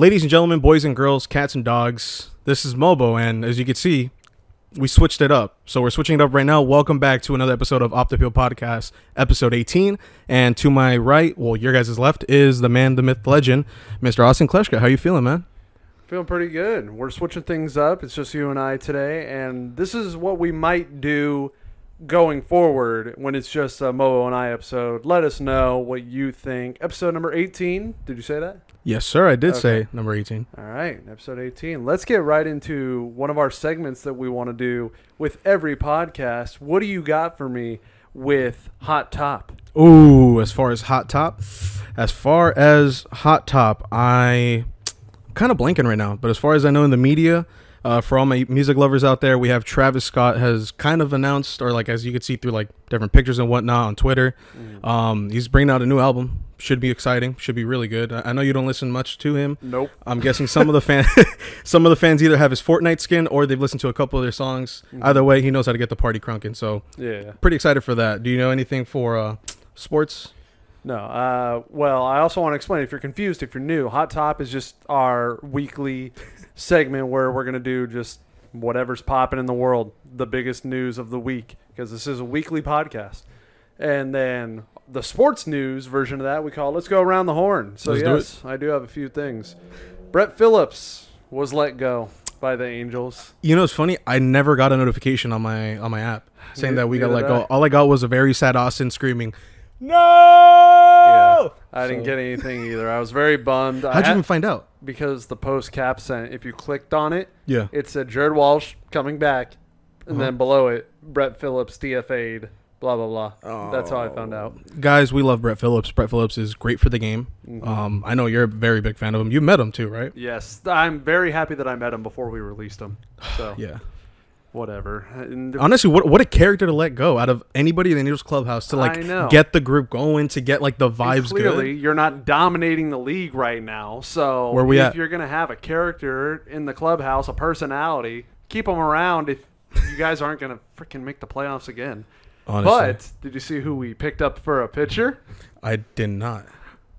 Ladies and gentlemen, boys and girls, cats and dogs, this is Mobo, and as you can see, we switched it up. So we're switching it up right now. Welcome back to another episode of Off the Field Podcast, episode 18. And to my right, well, your guys' left, is the man, the myth, the legend, Mr. Austin Kleschka. How you feeling, man? Feeling pretty good. We're switching things up. It's just you and I today, and this is what we might do going forward when it's just a Mobo and I episode. Let us know what you think. Episode number 18. Did you say that? Yes, sir. I did say number 18. All right, episode 18. Let's get right into one of our segments that we want to do with every podcast. What do you got for me with Hot Top? Ooh, as far as Hot Top, I'm kind of blanking right now. But as far as I know in the media, for all my music lovers out there, we have Travis Scott has kind of announced, or like as you can see through like different pictures and whatnot on Twitter, he's bringing out a new album. Should be exciting. Should be really good. I know you don't listen much to him. Nope. I'm guessing some of the fans either have his Fortnite skin or they've listened to a couple of their songs. Either way, he knows how to get the party crunking. So yeah, pretty excited for that. Do you know anything for sports? No. Well, I also want to explain, if you're confused, if you're new, Hot Top is just our weekly segment where we're going to do just whatever's popping in the world, the biggest news of the week, because this is a weekly podcast. And then the sports news version of that we call Let's Go Around the Horn. So yes, I do have a few things. Brett Phillips was let go by the Angels. You know, it's funny. I never got a notification on my app saying that we got let go. All I got was a very sad Austin screaming, "No!" Yeah, I didn't get anything either. I was very bummed. How'd you even find out? Because the post cap sent, if you clicked on it, Yeah, it said Jared Walsh coming back, and then below it, Brett Phillips DFA'd, blah, blah, blah. Oh. That's how I found out. Guys, we love Brett Phillips. Brett Phillips is great for the game. I know you're a very big fan of him. You met him too, right? Yes, I'm very happy that I met him before we released him. So Yeah. whatever. And Honestly, what a character to let go out of anybody in the Angels clubhouse to I know. get the group going, to get like the vibes clearly, good. you're not dominating the league right now. So Where we if at? you're going to have a character in the clubhouse, a personality, keep them around if you guys aren't going to freaking make the playoffs again. Honestly, But did you see who we picked up for a pitcher? I did not.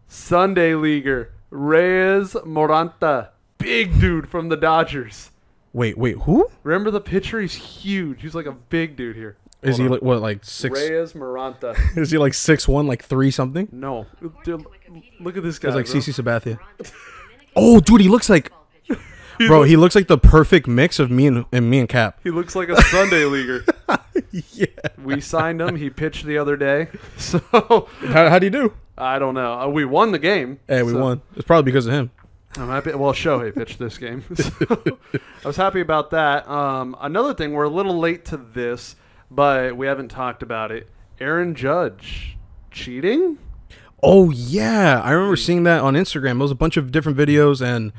Sunday leaguer Reyes Moranta, big dude from the Dodgers. Wait, who? Remember the pitcher? He's huge. He's like a big dude here. Is he Hold like what, like 6? on. Reyes Moranta. Is he like 6'1", like 3 something? No, dude, look at this guy. He's like bro. CC Sabathia. Oh, dude, he looks like, bro, he looks like the perfect mix of me and Cap. He looks like a Sunday leaguer. Yeah. We signed him. He pitched the other day. So How'd he do? I don't know. We won the game. Hey, we so won. It's probably because of him. I'm happy. Well, Shohei pitched this game. So I was happy about that. Another thing, we're a little late to this, but we haven't talked about it. Aaron Judge cheating? Oh, yeah. I remember seeing that on Instagram. It was a bunch of different videos, and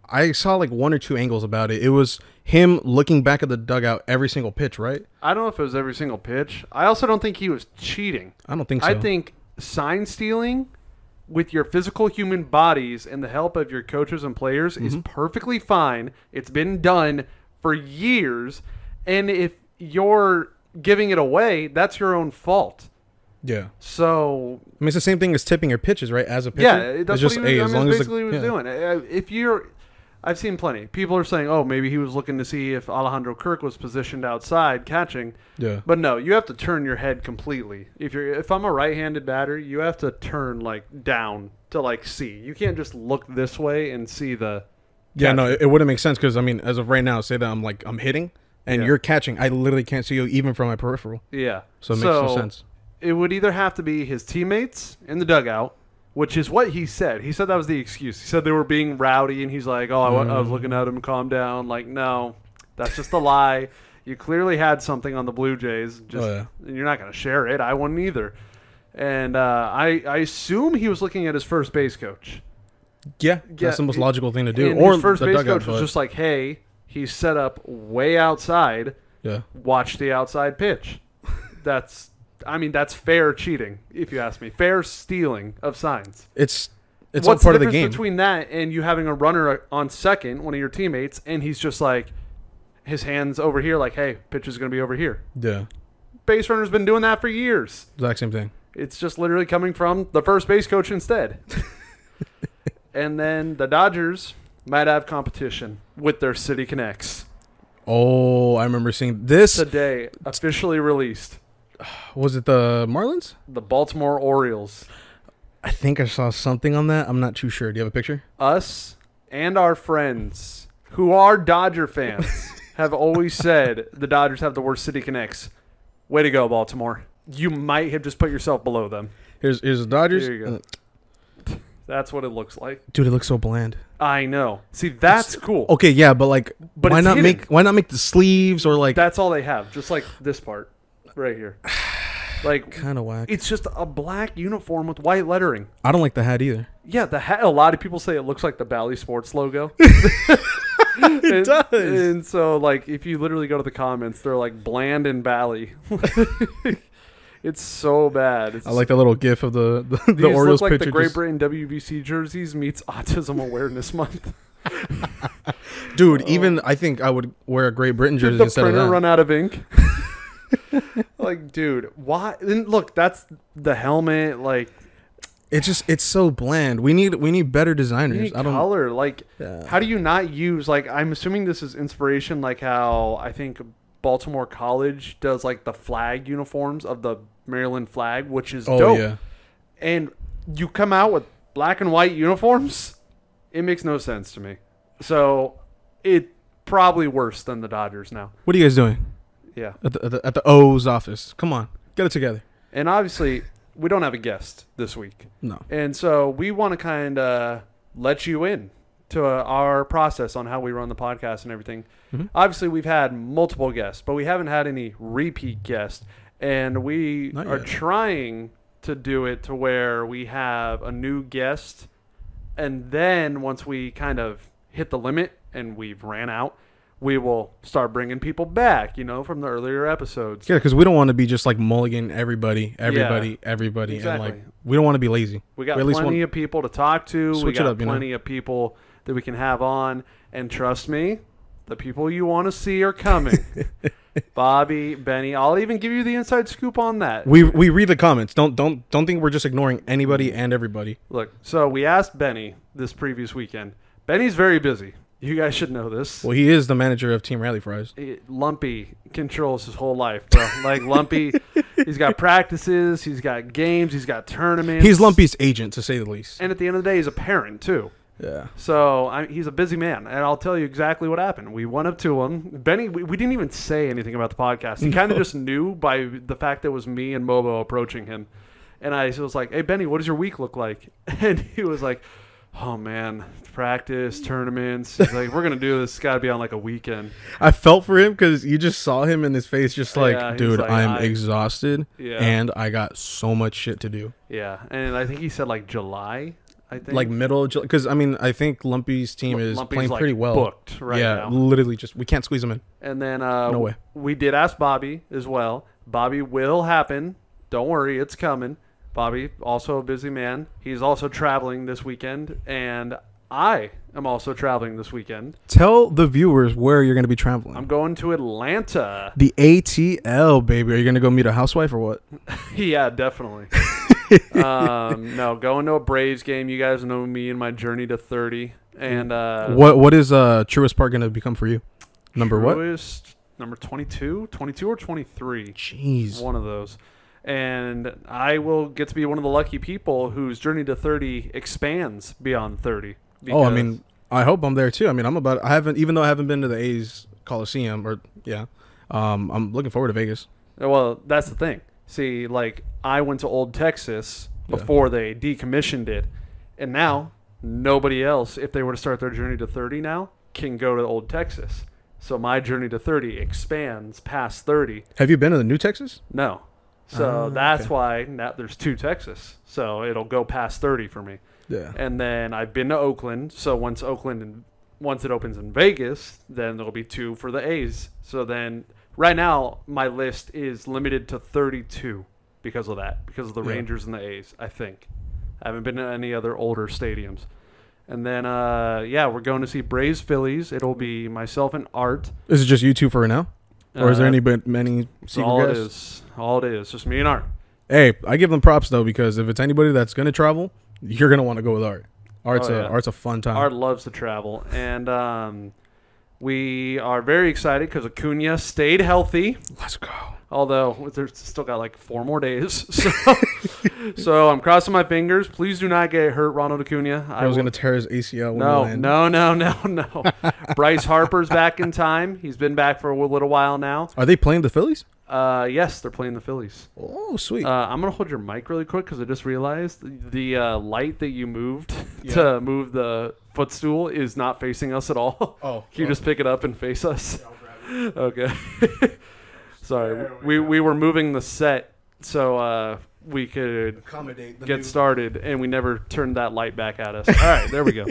I saw like 1 or 2 angles about it. It was him looking back at the dugout every single pitch, right? I don't know if it was every single pitch. I also don't think he was cheating. I don't think so. I think sign stealing with your physical human bodies and the help of your coaches and players is perfectly fine. It's been done for years. And if you're giving it away, that's your own fault. Yeah. So I mean, it's the same thing as tipping your pitches, right? As a pitcher. yeah, that's it's what he was, as long as basically what he was doing. If you're, I've seen plenty. People are saying, oh, maybe he was looking to see if Alejandro Kirk was positioned outside catching. Yeah. But no, you have to turn your head completely. If I'm a right-handed batter, you have to turn like down to like see. You can't just look this way and see the. Yeah, no, it wouldn't make sense because I mean, as of right now, say that I'm hitting and Yeah. you're catching. I literally can't see you even from my peripheral. Yeah. So it makes no sense. It would either have to be his teammates in the dugout, which is what he said. He said that was the excuse. He said they were being rowdy, and he's like, oh, I was looking at him, calm down. Like, no, that's just a lie. You clearly had something on the Blue Jays. And you're not going to share it. I wouldn't either. And I assume he was looking at his first base coach. Yeah, that's the most logical thing to do. And Or his first the base dugout, coach was just like, hey, he's set up way outside. Yeah. Watch the outside pitch. That's fair cheating, if you ask me. Fair stealing of signs. It's all What's part the of the game. difference between that and you having a runner on second, one of your teammates, and he's just like, his hands over here, like, hey, pitch is going to be over here. Yeah. Base runner's been doing that for years. Exact same thing. It's just literally coming from the first base coach instead. And then the Dodgers might have competition with their City Connects. Oh, I remember seeing this. Today, officially released. Was it the Marlins? The Baltimore Orioles. I think I saw something on that. I'm not too sure. Do you have a picture? Us and our friends who are Dodger fans have always said the Dodgers have the worst City Connects. Way to go, Baltimore. You might have just put yourself below them. Here's the Dodgers. Here you go. That's what it looks like. Dude, it looks so bland. I know. See, that's cool. Okay, yeah, but like, But why it's not hidden. why not make the sleeves or like That's all they have. Just like this part right here. Like, kind of whack? it's just a black uniform with white lettering. I don't like the hat either. Yeah, the hat. A lot of people say it looks like the Bally Sports logo. It does. And so, like, if you literally go to the comments, they're like Bland and Bally. It's so bad. It's I like that little gif of the these Orioles look like picture. the Great just- Britain WBC jerseys meets Autism Awareness Month. Dude, even I think I would wear a Great Britain Did jersey the instead of printer that. run out of ink? Like, dude, why? And look, that's the helmet. Like, It's so bland. We need better you designers. need I don't. color. Like, Yeah. how do you not use? Like, I'm assuming this is inspiration. Like how I think Baltimore College does like the flag uniforms of the Maryland flag, which is Oh dope. yeah. And you come out with black and white uniforms. It makes no sense to me. So it probably worse than the Dodgers now. What are you guys doing Yeah. at the O's office? Come on, get it together. And obviously, we don't have a guest this week. No. And so we want to kind of let you in to our process on how we run the podcast and everything. Mhm. Obviously, we've had multiple guests, but we haven't had any repeat guests. And we Not are yet. trying to do it to where we have a new guest. And then once we kind of hit the limit and we've ran out, we will start bringing people back, from the earlier episodes. Yeah, because we don't want to be just like mulligan everybody, and Exactly. like we don't want to be lazy. We got at least plenty want- of people to talk to. We Switch it got up, you know? plenty of people that we can have on. And trust me, the people you want to see are coming. Bobby, Benny. I'll even give you the inside scoop on that. We read the comments. Don't think we're just ignoring anybody and everybody. Look, so we asked Benny this previous weekend. Benny's very busy. You guys should know this. Well, he is the manager of Team Rally Fries. Lumpy controls his whole life, bro. Like Lumpy, he's got practices, he's got games, he's got tournaments. He's Lumpy's agent, to say the least. And at the end of the day, he's a parent, too. Yeah. So he's a busy man, and I'll tell you exactly what happened. We went up to him. Benny, we didn't even say anything about the podcast. He kind of just knew by the fact that it was me and Mobo approaching him. And I was like, hey, Benny, what does your week look like? And he was like, oh, man, practice, tournaments. He's like, we're going to do this. It's got to be on like a weekend. I felt for him because you just saw him in his face, just like, Yeah, he's dude, like, I'm exhausted, Yeah. and I got so much shit to do. Yeah. And I think he said like July, I think. Like middle, because I mean, I think Lumpy's team is Lumpy's, playing like, pretty well. booked right yeah, now. literally, just we can't squeeze him in. And then No way. we did ask Bobby as well. Bobby will happen. Don't worry, it's coming. Bobby, also a busy man. He's also traveling this weekend, and I am also traveling this weekend. Tell the viewers where you're going to be traveling. I'm going to Atlanta. The ATL, baby. Are you going to go meet a housewife or what? Yeah, definitely. No, going to a Braves game. You guys know me and my journey to 30. And What is Truist Park going to become for you? Number what? Truist, number 22? 22 or 23? Jeez. One of those. And I will get to be one of the lucky people whose journey to 30 expands beyond 30. Oh, I because- mean, I hope I'm there too. I mean, even though I haven't been to the A's Coliseum I'm looking forward to Vegas. well, that's the thing. See, like, I went to Old Texas Yeah. before they decommissioned it. And now, nobody else, if they were to start their journey to 30 now, can go to Old Texas. So my journey to 30 expands past 30. Have you been to the New Texas? No. So Ah, that's okay. why now there's two Texas. So it'll go past 30 for me. Yeah. And then I've been to Oakland. So once it opens in Vegas, then there'll be two for the A's. So then right now my list is limited to 32 because of that, because of the Yeah. Rangers and the A's, I think. I haven't been to any other older stadiums. And then we're going to see Braves Phillies. It'll be myself and Art. Is it just you two for now? Or is there many That's all secret it guests? is. All it is. Just me and Art. Hey, I give them props though, because if it's anybody that's gonna travel, you're gonna want to go with Art. Art's Oh, yeah. Art's a fun time. Art loves to travel, and we are very excited because Acuna stayed healthy. Let's go. Although there's still got like 4 more days, so I'm crossing my fingers. Please do not get hurt, Ronald Acuna. I was gonna tear his ACL. When No, we land. no. Bryce Harper's back in time. He's been back for a little while now. Are they playing the Phillies? Yes, they're playing the Phillies. Oh, sweet. I'm gonna hold your mic really quick because I just realized the light that you moved Yeah. to move the footstool is not facing us at all. Oh, Can you just pick it up and face us? Okay. Sorry, we were moving the set so we could accommodate the get started, and we never turned that light back at us. All right, there we go.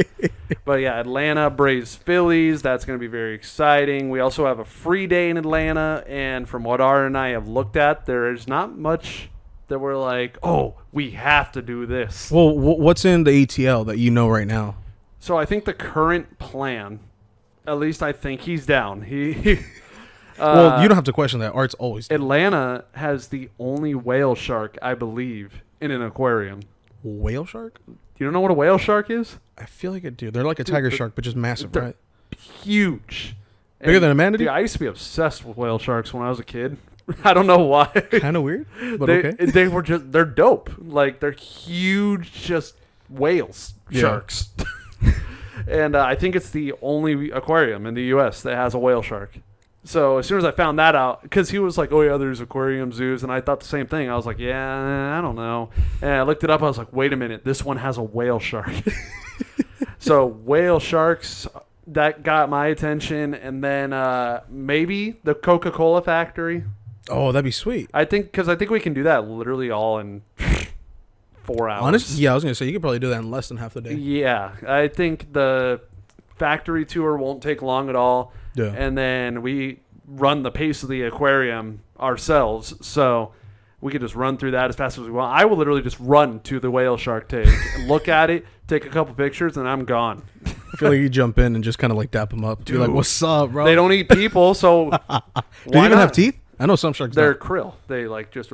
But yeah, Atlanta, Braves, Phillies. That's going to be very exciting. We also have a free day in Atlanta, and from what Art and I have looked at, there is not much that we're like, oh, we have to do this. Well, what's in the ATL that you know right now? So I think the current plan, at least I think he's down. He Well, you don't have to question that. Art's always Atlanta has the only whale shark, I believe, in an aquarium. whale shark. You don't know what a whale shark is? I feel like I do. They're like a tiger shark, but just massive, they're right? Huge. Bigger than a manatee? Dude, I used to be obsessed with whale sharks when I was a kid. I don't know why. Kind of weird, but they, okay. they're dope. Like, they're huge, just whales, Yeah. sharks. And I think it's the only aquarium in the U.S. that has a whale shark. So as soon as I found that out, because he was like, oh yeah, there's aquarium zoos, and I thought the same thing. I was like, yeah, I don't know. And I looked it up. I was like, wait a minute, this one has a whale shark. So whale sharks, that got my attention. And then maybe the Coca-Cola factory. Oh, that'd be sweet. I think we can do that literally all in 4 hours. Honestly, yeah, I was gonna say you could probably do that in less than half the day. Yeah, I think the factory tour won't take long at all. Yeah. And then we run the pace of the aquarium ourselves, so we could just run through that as fast as we want. I will literally just run to the whale shark tank, look at it, take a couple pictures, and I'm gone. I feel like you jump in and just kind of like dap them up. Be like, "What's up, bro?" They don't eat people, so Do why they even not? have teeth? I know some sharks. They're don't. krill. They like just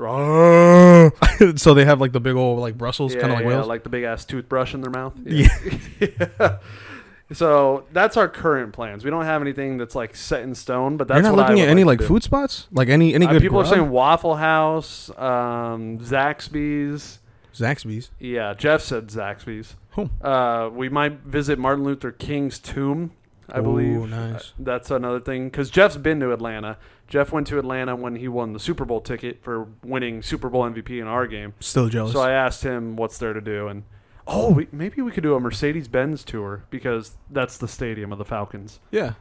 So they have like the big old like Brussels, kind of like whales. like the big ass toothbrush in their mouth. Yeah. Yeah. So that's our current plans. We don't have anything that's like set in stone, but that's You're not what I looking would at any to like do. food spots, like any good. People are grub? saying Waffle House, Zaxby's. Zaxby's. Yeah, Jeff said Zaxby's. Oh. We might visit Martin Luther King's tomb, I Ooh, believe. nice. That's another thing because Jeff's been to Atlanta. Jeff went to Atlanta when he won the Super Bowl ticket for winning Super Bowl MVP in our game. Still jealous. So I asked him what's there to do, and maybe we could do a Mercedes-Benz tour because that's the stadium of the Falcons. yeah.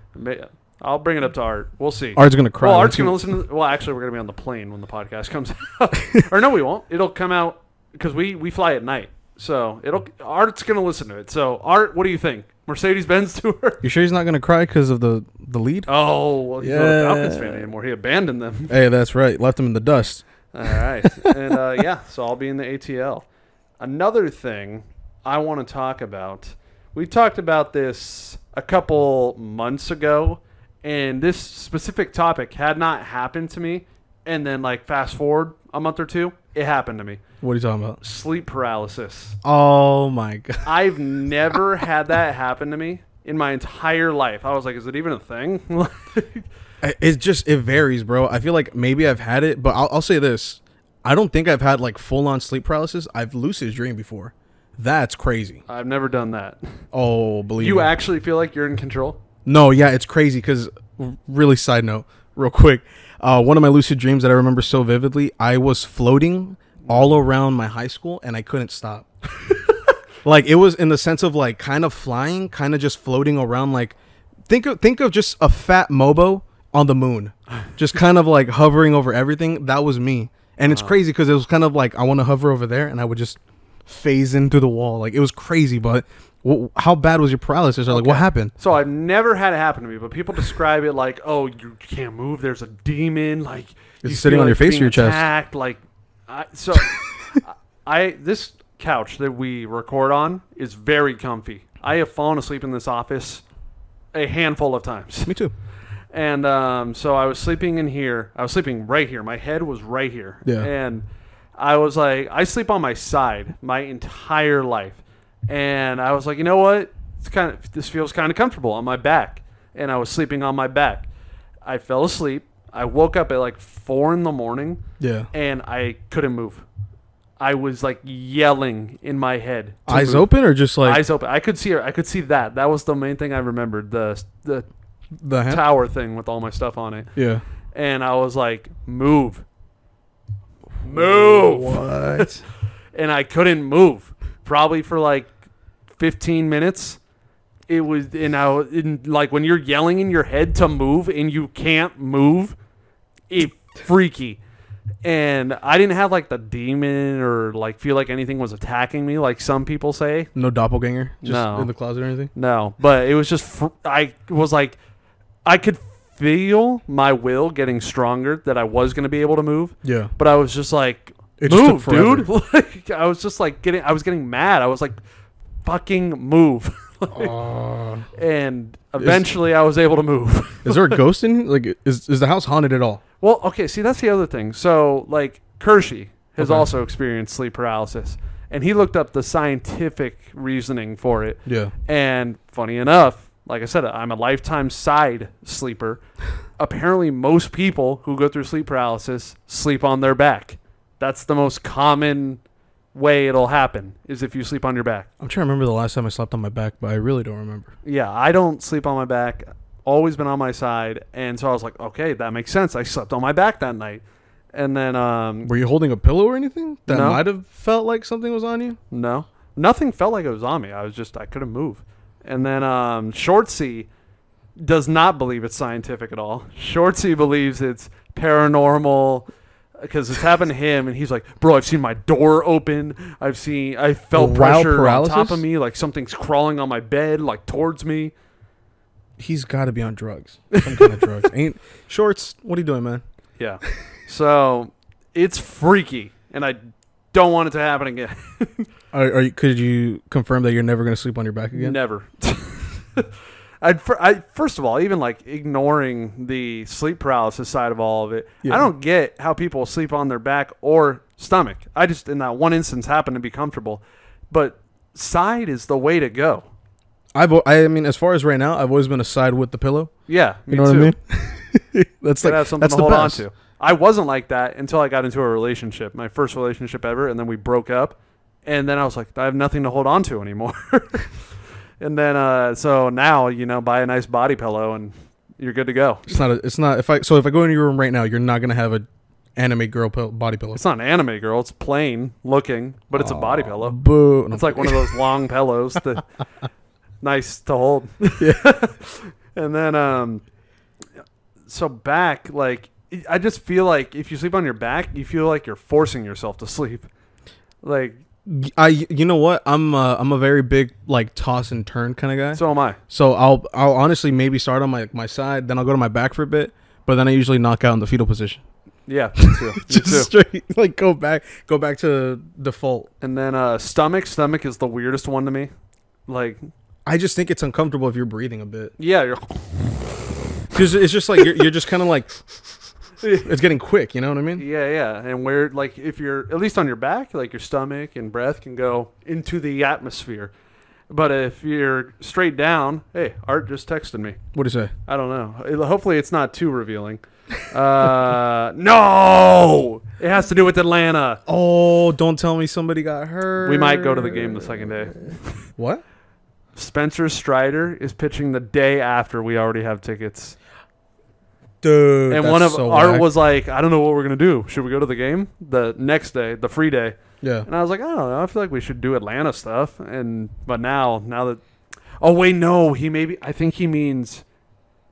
I'll bring it up to Art. We'll see. Art's gonna cry. Well, Let's Art's see- going to listen to... Well, actually, we're going to be on the plane when the podcast comes out. Or no, we won't. It'll come out because we fly at night. So Art's going to listen to it. So, Art, what do you think? Mercedes-Benz tour? You sure he's not gonna cry because of the lead? Oh, well, he's not a Yeah. Falcons fan anymore. He abandoned them. Hey, that's right. Left him in the dust. All right. And, yeah, so I'll be in the ATL. Another thing I want to talk about. We talked about this a couple months ago, and this specific topic had not happened to me. And then, like, fast forward a month or two, it happened to me. What are you talking about? Sleep paralysis. Oh my god. I've never had that happen to me in my entire life. I was like, is it even a thing? It varies, bro. I feel like maybe I've had it, but I'll say this: I don't think I've had like full on sleep paralysis. I've lucid dreamed before. That's crazy. I've never done that. Oh, believe You me. actually feel like you're in control? No, yeah, it's crazy because really side note, real quick. One of my lucid dreams that I remember so vividly, I was floating all around my high school and I couldn't stop. Like it was in the sense of like kind of flying, kind of just floating around. Like think of just a fat Mobo on the moon, just kind of like hovering over everything. That was me, and it's crazy because it was kind of like I want to hover over there, and I would just phase into the wall. Like it was crazy, but. How bad was your paralysis? Or like, what happened? So I've never had it happen to me, but people describe it like, oh, you can't move. There's a demon. Like It's you sitting feel on your like face or being your chest? attacked. Like, this couch that we record on is very comfy. I have fallen asleep in this office a handful of times. Me too. And so I was sleeping in here. I was sleeping right here. My head was right here. Yeah. And I was like, I sleep on my side my entire life. And I was like, you know what? This feels kind of comfortable on my back. And I was sleeping on my back. I fell asleep. I woke up at like 4 in the morning. Yeah. And I couldn't move. I was like yelling in my head. Eyes open or just like eyes open? I could see her. I could see that. That was the main thing I remembered. The hand? tower thing with all my stuff on it. Yeah. And I was like, move. What? And I couldn't move. Probably for like 15 minutes. It was, like when you're yelling in your head to move and you can't move, it's freaky. And I didn't have like the demon or like feel like anything was attacking me like some people say. No doppelganger? Just No. in the closet or anything? No, but it was just, I was like, I could feel my will getting stronger that I was going to be able to move. Yeah. But I was just like, It just move, took forever. dude. Like, I was just like I was getting mad. I was like, fucking move. And eventually I was able to move. Is there a ghost in? Like, is the house haunted at all? Well, okay, see, that's the other thing. So, like, Kershey has Okay. also experienced sleep paralysis. And he looked up the scientific reasoning for it. Yeah. And funny enough, like I said, I'm a lifetime side sleeper. Apparently, most people who go through sleep paralysis sleep on their back. That's the most common way it'll happen, is if you sleep on your back. I'm trying to remember the last time I slept on my back, but I really don't remember. Yeah, I don't sleep on my back. Always been on my side. And so I was like, okay, that makes sense. I slept on my back that night. And then, Were you holding a pillow or anything? That No. might have felt like something was on you? no, nothing felt like it was on me. I couldn't move. And then Shortsy does not believe it's scientific at all. Shortsy believes it's paranormal because it's happened to him, and he's like, bro, I've seen my door open. I felt While pressure on top paralysis? of me, like something's crawling on my bed, like towards me. He's got to be on drugs. Some kind of drugs. Ain't Shorts, what are you doing, man? Yeah. So it's freaky, and I don't want it to happen again. Could you confirm that you're never going to sleep on your back again? Never. First of all, even like ignoring the sleep paralysis side of all of it, Yeah. I don't get how people sleep on their back or stomach. I just, in that one instance, happen to be comfortable. But side is the way to go. I mean, as far as right now, I've always been a side with the pillow. Yeah, me You know too. what I mean? That's Gotta like have something that's to the hold best. on to. I wasn't like that until I got into a relationship, my first relationship ever, and then we broke up. And then I was like, I have nothing to hold on to anymore. And then, so now, buy a nice body pillow and you're good to go. It's not. If I go in your room right now, you're not gonna have a anime girl body pillow. It's not an anime girl. It's plain looking, but it's a body pillow. Boo! It's like one of those long pillows that nice to hold. Yeah. And then, so back, like, I just feel like if you sleep on your back, you feel like you're forcing yourself to sleep. Like, You know what? I'm a very big like toss and turn kind of guy. so am I. So I'll honestly maybe start on my side, then I'll go to my back for a bit, but then I usually knock out in the fetal position. Yeah, me too. Me Just too. straight like go back to default. And then stomach is the weirdest one to me. Like, I just think it's uncomfortable if you're breathing a bit. yeah, you're Because it's just like you're just kind of like it's getting quick. You know what I mean? yeah. And where, like, if you're at least on your back, like your stomach and breath can go into the atmosphere. But if you're straight down, hey, Art just texted me. What do you say? I don't know. Hopefully it's not too revealing. No! It has to do with Atlanta. Oh, don't tell me somebody got hurt. We might go to the game the second day. What? Spencer Strider is pitching the day after we already have tickets. Dude, And that's one of so Art whack. was like, I don't know what we're going to do. Should we go to the game? The next day, the free day. Yeah. And I was like, I don't know. I feel like we should do Atlanta stuff. But now that, oh wait, no, I think he means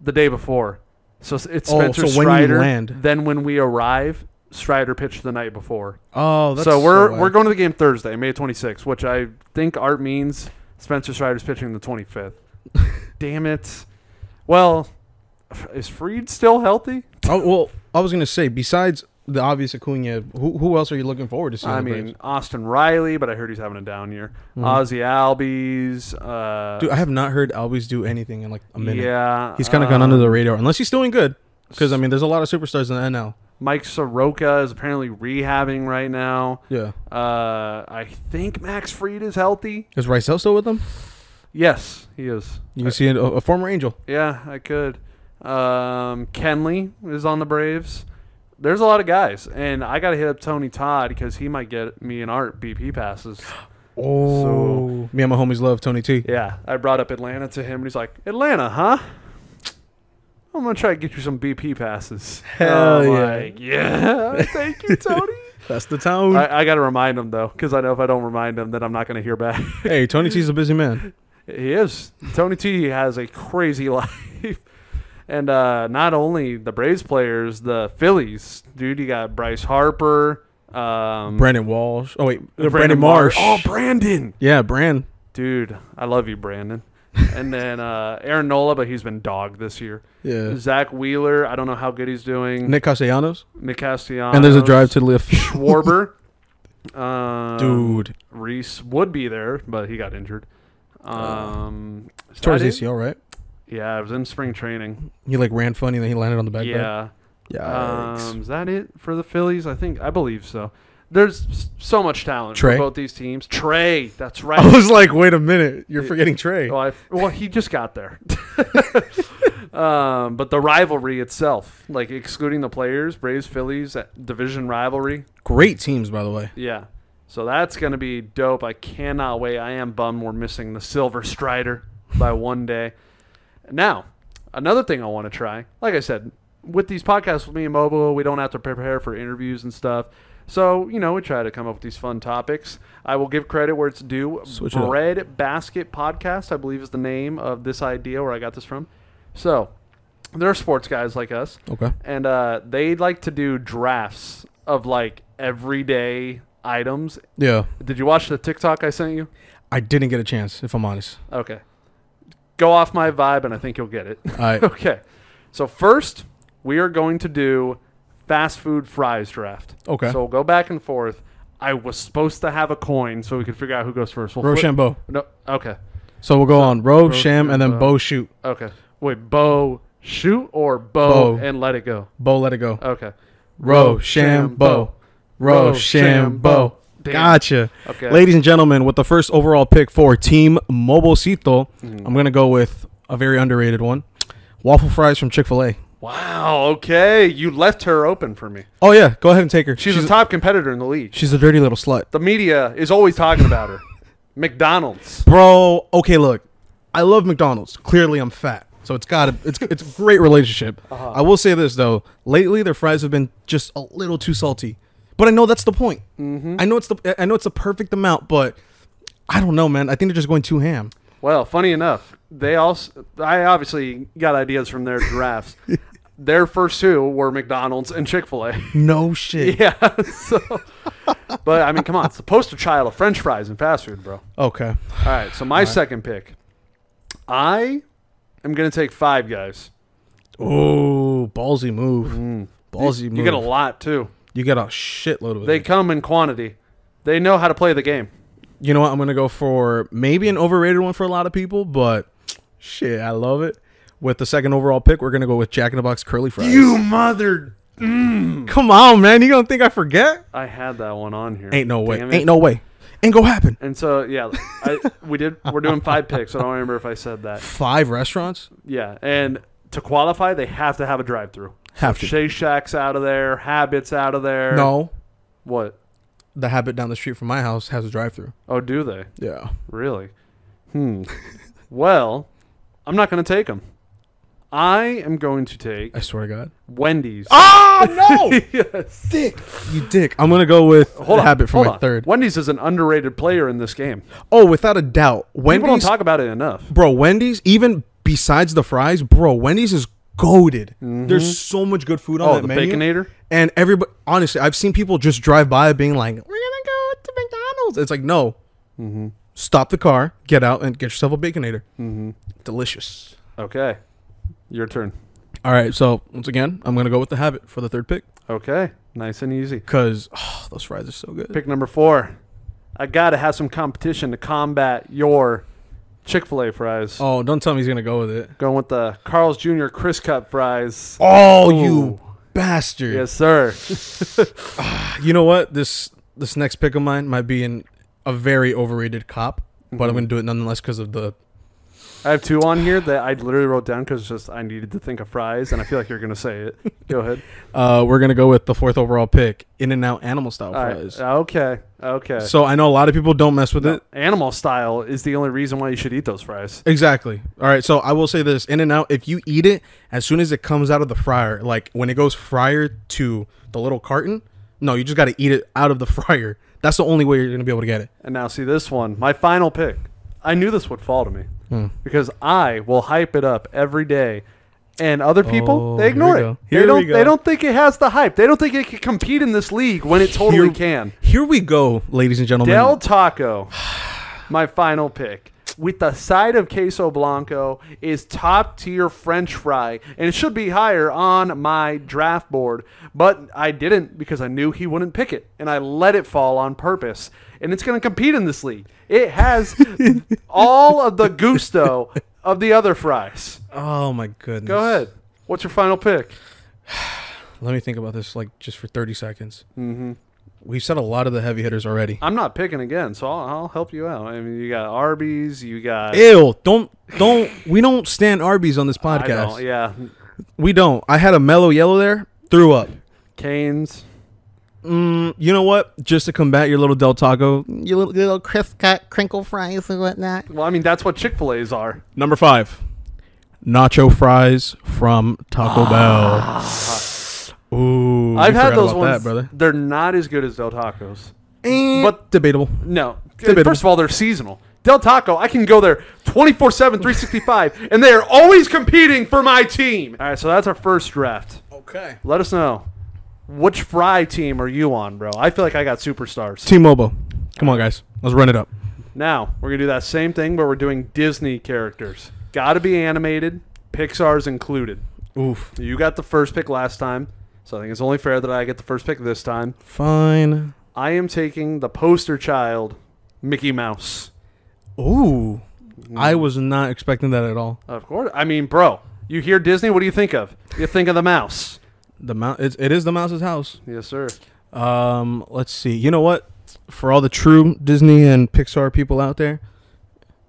the day before. So it's Spencer so when you Strider. land. Then when we arrive, Strider pitched the night before. Oh, that's So we're whack. going to the game Thursday, May 26th, which I think Art means Spencer Strider's pitching the 25th. Damn it. Well, is Fried still healthy? Oh, well, I was gonna say besides the obvious Acuna, who else are you looking forward to seeing? I in the mean, Braves? Austin Riley, but I heard he's having a down year. Ozzy Albies. Dude, I have not heard Albies do anything in like a minute. Yeah. He's kind of gone under the radar, unless he's doing good. Because I mean, there's a lot of superstars in the NL. Mike Soroka is apparently rehabbing right now. Yeah. I think Max Fried is healthy. Is Rysel still with them? Yes, he is. You can see a former Angel. Yeah, I could. Kenley is on the Braves. There's a lot of guys, and I got to hit up Tony Todd because he might get me and Art BP passes. Oh, me and my homies love Tony T. Yeah, I brought up Atlanta to him, and he's like, Atlanta, huh? I'm going to try to get you some BP passes. Hell I'm yeah. like, yeah, thank you, Tony. That's the town. I got to remind him, though, because I know if I don't remind him, then I'm not going to hear back. Hey, Tony T's a busy man. He is. Tony T has a crazy life. And not only the Braves players, the Phillies. Dude, you got Bryce Harper. Brandon Walsh. Oh, wait. Brandon Marsh. Oh, Brandon. Yeah, Brand. Dude, I love you, Brandon. And then Aaron Nola, but he's been dogged this year. Yeah. Zach Wheeler, I don't know how good he's doing. Nick Castellanos. Nick Castellanos. And there's a drive to the left. Schwarber. Dude. Reese would be there, but he got injured. Is Towards that it? ACL, right? Yeah, it was in spring training. He like ran funny and then he landed on the back. Yeah. Yikes. Is that it for the Phillies? I believe so. There's so much talent Trey? for both these teams. Trey, that's right. I was like, wait a minute. You're forgetting Trey. Well, he just got there. But the rivalry itself, like excluding the players, Braves, Phillies, division rivalry. Great teams, by the way. Yeah. So that's going to be dope. I cannot wait. I am bummed we're missing the Silver Strider by one day. Now, another thing I want to try, like I said, with these podcasts with me and Mobile, we don't have to prepare for interviews and stuff. So, we try to come up with these fun topics. I will give credit where it's due. Switch it up. Bread Basket Podcast, I believe, is the name of this idea where I got this from. So, they're sports guys like us. Okay. And they like to do drafts of, like, everyday items. Yeah. Did you watch the TikTok I sent you? I didn't get a chance, if I'm honest. Okay. Go off my vibe, and I think you'll get it. All right. Okay. So, first, we are going to do fast food fries draft. Okay. So we'll go back and forth. I was supposed to have a coin so we could figure out who goes first. We'll Rochambeau. No. Okay. So we'll go on Ro, Sham, and then Bo shoot. Okay. Wait, Bo shoot or Bo and let it go? Bo let it go. Okay. Ro, Sham, Bo. Ro, Sham, Bo. Damn. Gotcha. Okay. Ladies and gentlemen, with the first overall pick for Team Mobolcito, I'm going to go with a very underrated one. Waffle fries from Chick-fil-A. Wow. Okay. You left her open for me. Oh, yeah. Go ahead and take her. She's a top competitor in the league. She's a dirty little slut. The media is always talking about her. McDonald's. Bro, okay, look. I love McDonald's. Clearly, I'm fat. So it's a great relationship. I will say this, though. Lately, their fries have been just a little too salty. But I know that's the point. Mm-hmm. I know it's the perfect amount, but I don't know, man. I think they're just going too ham. Well, funny enough, I obviously got ideas from their drafts. Their first two were McDonald's and Chick-fil-A. No shit. Yeah. But, I mean, come on. It's the poster child of French fries and fast food, bro. Okay. All right. So, my second pick. I am going to take Five Guys. Oh, ballsy move. Ballsy move. You get a lot, too. You get a shitload of it. They come in quantity. They know how to play the game. You know what? I'm going to go for maybe an overrated one for a lot of people, but shit, I love it. With the second overall pick, we're going to go with Jack in the Box curly fries. You mother... Come on, man. You don't think I forget? I had that one on here. Ain't no way. Damn it. Ain't no way. Ain't gonna happen. And so, yeah, we're doing 5 picks. I don't remember if I said that. 5 restaurants? Yeah, and to qualify, they have to have a drive-through. Have to. Shake Shack's out of there. Habit's out of there. No. What? The Habit down the street from my house has a drive-through. Oh, do they? Yeah. Really? Well, I'm not going to take them. I am going to take I swear to God. Wendy's. Oh, no! Yes. Dick. You dick. I'm going to go with Habit for my third. Wendy's is an underrated player in this game. Oh, without a doubt. Wendy's, People don't talk about it enough. Bro, Wendy's, even besides the fries, bro, Wendy's is goated. There's so much good food on that menu. Baconator? And everybody, honestly, I've seen people just drive by being like, we're going to go to McDonald's. It's like, no. Stop the car, get out, and get yourself a Baconator. Delicious. Okay. Your turn. All right, so once again, I'm going to go with the Habit for the third pick. Okay. Nice and easy. Because those fries are so good. Pick number 4. I got to have some competition to combat your Chick-fil-A fries. Oh, don't tell me he's going to go with it. Going with the Carl's Jr. Crisp Cut fries. Oh, Ooh. bastard. Yes, sir. You know what? This next pick of mine might be a very overrated cop, but I'm going to do it nonetheless because of the... I have two on here that I literally wrote down because just I needed to think of fries, and I feel like you're going to say it. Go ahead. We're going to go with the 4th overall pick, In-N-Out Animal Style All right. fries. Okay. So I know a lot of people don't mess with it. Animal style is the only reason why you should eat those fries. Exactly. All right, so I will say this. In-N-Out, if you eat it, as soon as it comes out of the fryer, like when it goes fryer to the little carton, no, you just got to eat it out of the fryer. That's the only way you're going to be able to get it. And now see this one, my final pick. I knew this would fall to me because I will hype it up every day, and other people they ignore it. They don't think it has the hype. They don't think it can compete in this league when it totally can. Here we go, ladies and gentlemen. Del Taco, my final pick. With the side of queso blanco is top tier French fry, and it should be higher on my draft board, but I didn't because I knew he wouldn't pick it, and I let it fall on purpose. And it's going to compete in this league. It has all of the gusto of the other fries. Oh my goodness. Go ahead. What's your final pick? Let me think about this like just for 30 seconds. We've said a lot of the heavy hitters already. I'm not picking again, so I'll help you out. I mean, you got Arby's, you got... Ew, we don't stand Arby's on this podcast. I don't, yeah. We don't. I had a mellow yellow there, threw up. Cane's. You know what? Just to combat your little Del Taco, your little crisp cut crinkle fries and whatnot. Well, I mean, that's what Chick-fil-A's are. Number 5, nacho fries from Taco Bell. Ooh, I've had those ones. brother. They're not as good as Del Taco's. But debatable. No. Debatable. First of all, they're seasonal. Del Taco, I can go there 24/7, 365, and they are always competing for my team. All right, so that's our first draft. Okay. Let us know. Which fry team are you on, bro? I feel like I got superstars. Team Mobo. Come on, guys. Let's run it up. Now, we're going to do that same thing, but we're doing Disney characters. Got to be animated. Pixar's included. Oof. You got the first pick last time, so I think it's only fair that I get the first pick this time. Fine. I am taking the poster child, Mickey Mouse. Ooh. I was not expecting that at all. Of course. I mean, bro, you hear Disney, what do you think of? You think of the mouse. It is the mouse's house. Yes, sir. Let's see. You know what? For all the true Disney and Pixar people out there,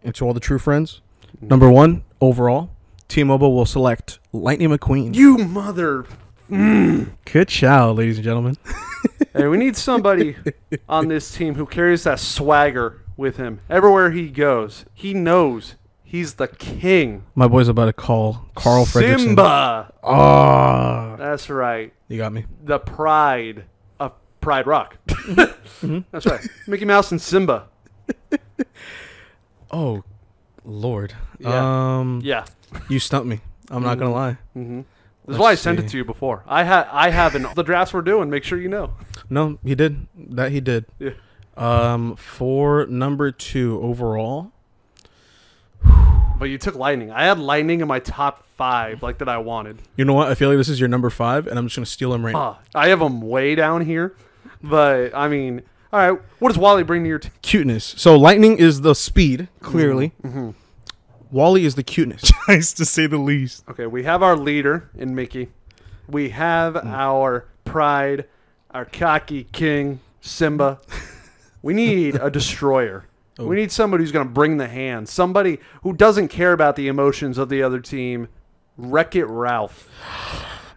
and to all the true friends, number 1 overall, T-Mobile will select Lightning McQueen. You mother. Good child, ladies and gentlemen. Hey, we need somebody on this team who carries that swagger with him everywhere he goes. He knows he's the king. My boy's about to call Carl Fredrickson. Simba. Oh, That's right. you got me. The pride of Pride Rock. That's right. Mickey Mouse and Simba. Oh, Lord. Yeah. Yeah. You stumped me. I'm not gonna lie. This is why I sent it to you before. I have in all the drafts we're doing. Make sure you know. No, he did. That he did. Yeah. For number 2 overall. But you took Lightning. I had Lightning in my top 5, like that I wanted. You know what? I feel like this is your number 5, and I'm just gonna steal him right now. I have him way down here, but I mean, all right. What does Wally bring to your team? Cuteness. So Lightning is the speed, clearly. Wally is the cuteness. Nice to say the least. Okay, we have our leader in Mickey. We have our pride, our cocky king, Simba. We need a destroyer. We need somebody who's going to bring the hand. Somebody who doesn't care about the emotions of the other team. Wreck-It Ralph.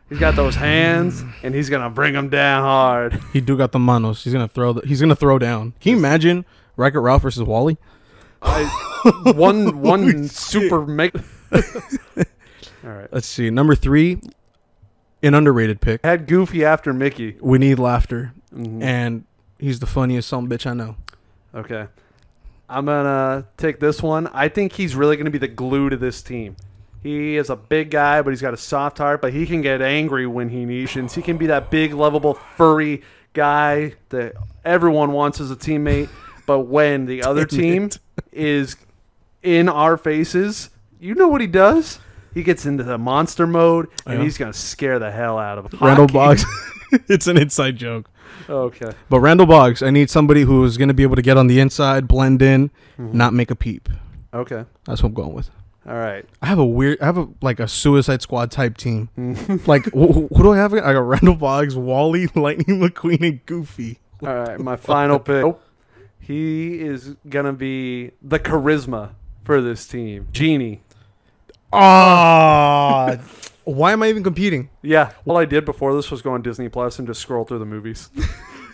He's got those hands, and he's going to bring them down hard. He do got the manos. He's gonna throw down. Can you imagine Wreck-It Ralph versus Wally? One super mega. All right. Let's see. Number 3, an underrated pick. Had Goofy after Mickey. We need laughter, and he's the funniest son of a bitch I know. Okay. I'm going to take this one. I think he's really going to be the glue to this team. He is a big guy, but he's got a soft heart, but he can get angry when he needs. He can be that big, lovable, furry guy that everyone wants as a teammate. But when the other team is in our faces, you know what he does? He gets into the monster mode, and he's going to scare the hell out of him. Randall Boggs. It's an inside joke. Okay. But Randall Boggs, I need somebody who is going to be able to get on the inside, blend in, not make a peep. Okay. That's what I'm going with. All right. I have a Suicide Squad type team. Like, who do I have? I got Randall Boggs, Wally, Lightning McQueen, and Goofy. All right. My final pick. Oh, he is going to be the charisma for this team. Genie. Ah, why am I even competing? Yeah. All I did before this was go on Disney Plus and just scroll through the movies.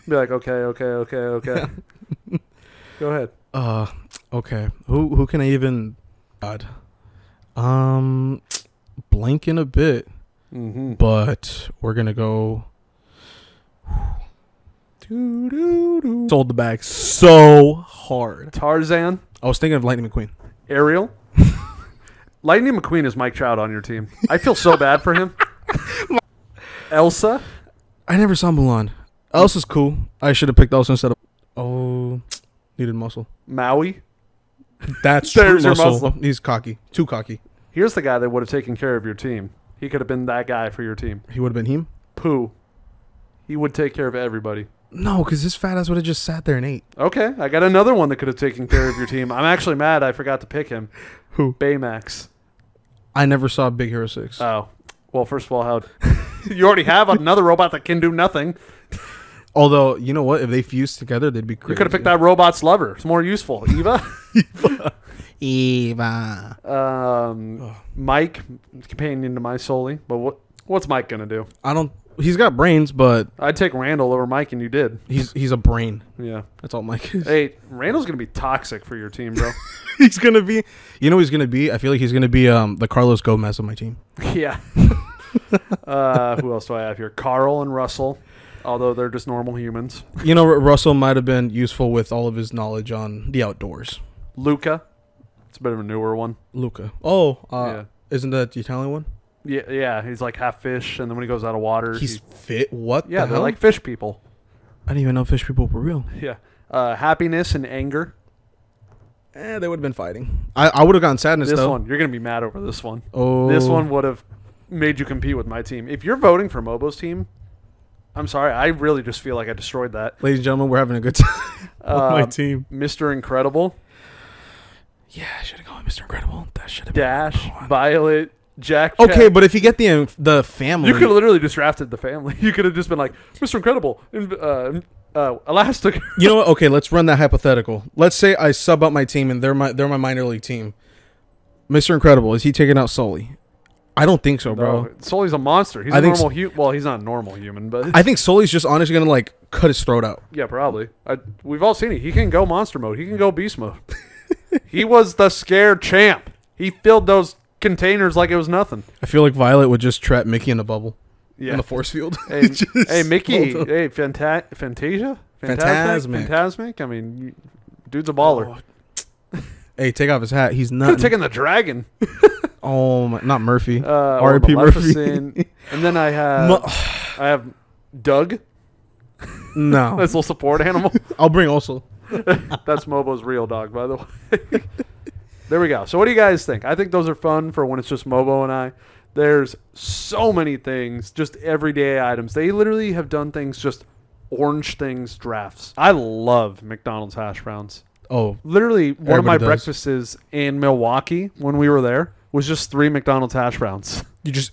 Be like, okay. Go ahead. Okay. Who can I even add? Blanking a bit, but we're gonna go. Sold the bag so hard. Tarzan. I was thinking of Lightning McQueen. Ariel. Lightning McQueen is Mike Trout on your team. I feel so bad for him. Elsa. I never saw Mulan. Elsa's cool. I should have picked Elsa instead of. Oh, needed muscle. Maui. That's true. There's your Muscle. muscle. He's cocky. Too cocky. Here's the guy that would have taken care of your team. He could have been that guy for your team. He would have been him. Pooh. He would take care of everybody. No, because his fat ass would have just sat there and ate. Okay, I got another one that could have taken care of your team. I'm actually mad I forgot to pick him. Who? Baymax. I never saw Big Hero 6. Oh. Well, first of all, how you already have another robot that can do nothing. Although, you know what? If they fused together, they'd be crazy. You could have picked that robot's lover. It's more useful. Eva? Eva. Mike, companion to my Sully. But what's Mike going to do? He's got brains, but I'd take Randall over Mike, and you did. he's a brain. Yeah. That's all Mike is. Hey, Randall's going to be toxic for your team, bro. He's going to be... You know who he's going to be? I feel like he's going to be the Carlos Gomez of my team. Yeah. Who else do I have here? Carl and Russell, although they're just normal humans. You know, Russell might have been useful with all of his knowledge on the outdoors. Luca. It's a bit of a newer one. Luca. Oh, Yeah. Isn't that the Italian one? Yeah. He's like half fish, and then when he goes out of water, He's fit? What yeah, the they're hell? like fish people. I didn't even know fish people were real. Yeah. Happiness and anger. They would have been fighting. I would have gone sadness, This though. one, you're going to be mad over this one. Oh. This one would have made you compete with my team. If you're voting for Mobo's team, I'm sorry. I really just feel like I destroyed that. Ladies and gentlemen, we're having a good time with my team. Mr. Incredible, Yeah, I should have gone with Mr. Incredible. That should have Dash, Violet, Jack. Okay, Jack. but if you get the family... You could have literally just drafted the family. You could have just been like, Mr. Incredible, Elastic. You know what? Okay, let's run that hypothetical. Let's say I sub out my team and they're my minor league team. Mr. Incredible, is he taking out Sully? I don't think so, bro. No, Sully's a monster. He's I a think normal well, he's not a normal human, but I think Sully's just honestly gonna like cut his throat out. yeah, probably. We've all seen it. He can go monster mode. He can go beast mode. He was the scared champ. He filled those containers like it was nothing. I feel like Violet would just trap Mickey in a bubble Yeah. in the force field. Hey, Just hey Mickey. hold up. Hey, Fantasia? Phantasmic. Phantasmic? I mean, dude's a baller. Hey, take off his hat. He's Could have not. taken the dragon. Oh my, not Murphy. Or R.I.P. Murphy. Maleficent. And then I have Doug. No, That's a little support animal. I'll bring also. That's Mobo's real dog, by the way. There we go. So what do you guys think? I think those are fun for when it's just Mobo and I. There's so many things, just everyday items. They literally have done things, just orange things drafts. I love McDonald's hash browns. Oh, Literally, one of my Everybody does. breakfasts in Milwaukee when we were there was just 3 McDonald's hash browns. you just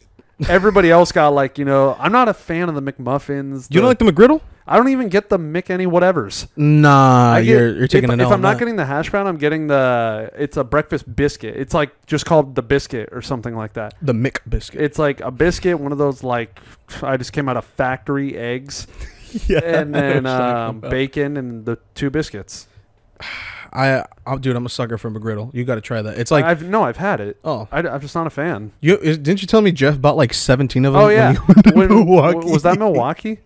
Everybody else got like, I'm not a fan of the McMuffins. you don't like the McGriddle? I don't even get the Mick any whatevers. Nah, you're taking if, an L. If I'm on not that. getting the hash brown, I'm getting it's a breakfast biscuit. It's like just called the biscuit or something like that. the Mick biscuit. It's like a biscuit, one of those like I just came out of factory eggs, Yeah, and I know then what you're talking about. bacon and the 2 biscuits. Dude, I'm a sucker for McGriddle. You got to try that. It's like I've had it. oh, I'm just not a fan. didn't you tell me Jeff bought like 17 of them? Oh yeah, when he went to Milwaukee? was that Milwaukee?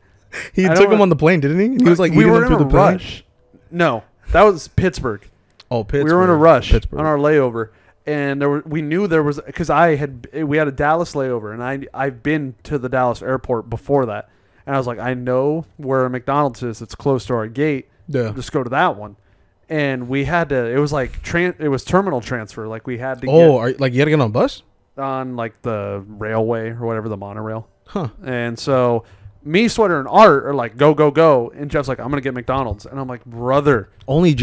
He I took don't them know. on the plane, didn't he? And he was like, we eating were them in a through the plane? rush. No, that was Pittsburgh. Oh, Pittsburgh. We were in a rush Pittsburgh. on our layover, and we knew there was because we had a Dallas layover, and I've been to the Dallas airport before that, and I was like, I know where a McDonald's is. It's close to our gate. Yeah. Just go to that one, and we had to. It was like it was terminal transfer. Like we had to Oh, like you had to get on a bus? get on like the railway or whatever, the monorail. Huh. And so me, Sweater, and Art are like, go, go, go. And Jeff's like, I'm going to get McDonald's. And I'm like, brother. Only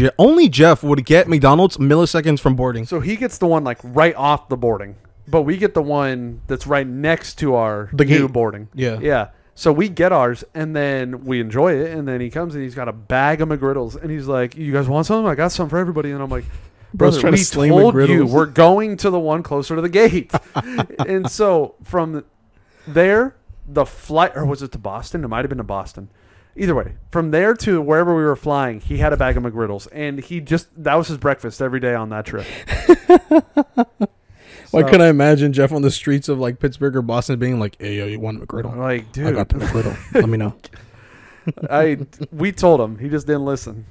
Jeff would get McDonald's milliseconds from boarding. So he gets the one like right off the boarding. But we get the one that's right next to our The new gate. boarding. Yeah. Yeah. So we get ours, and then we enjoy it. And then he comes and he's got a bag of McGriddles. And he's like, you guys want some? I got some for everybody. And I'm like, Bro's brother, trying to we sling told you McGriddles. we're going to the one closer to the gate. And so from there, the flight, or was it to Boston? It might have been to Boston. Either way, from there to wherever we were flying, he had a bag of McGriddles. And that was his breakfast every day on that trip. Why So- couldn't I imagine Jeff on the streets of like Pittsburgh or Boston being like, "Hey, yo, you want a McGriddle? Like, dude. I got the McGriddle. Let me know." We told him. He just didn't listen.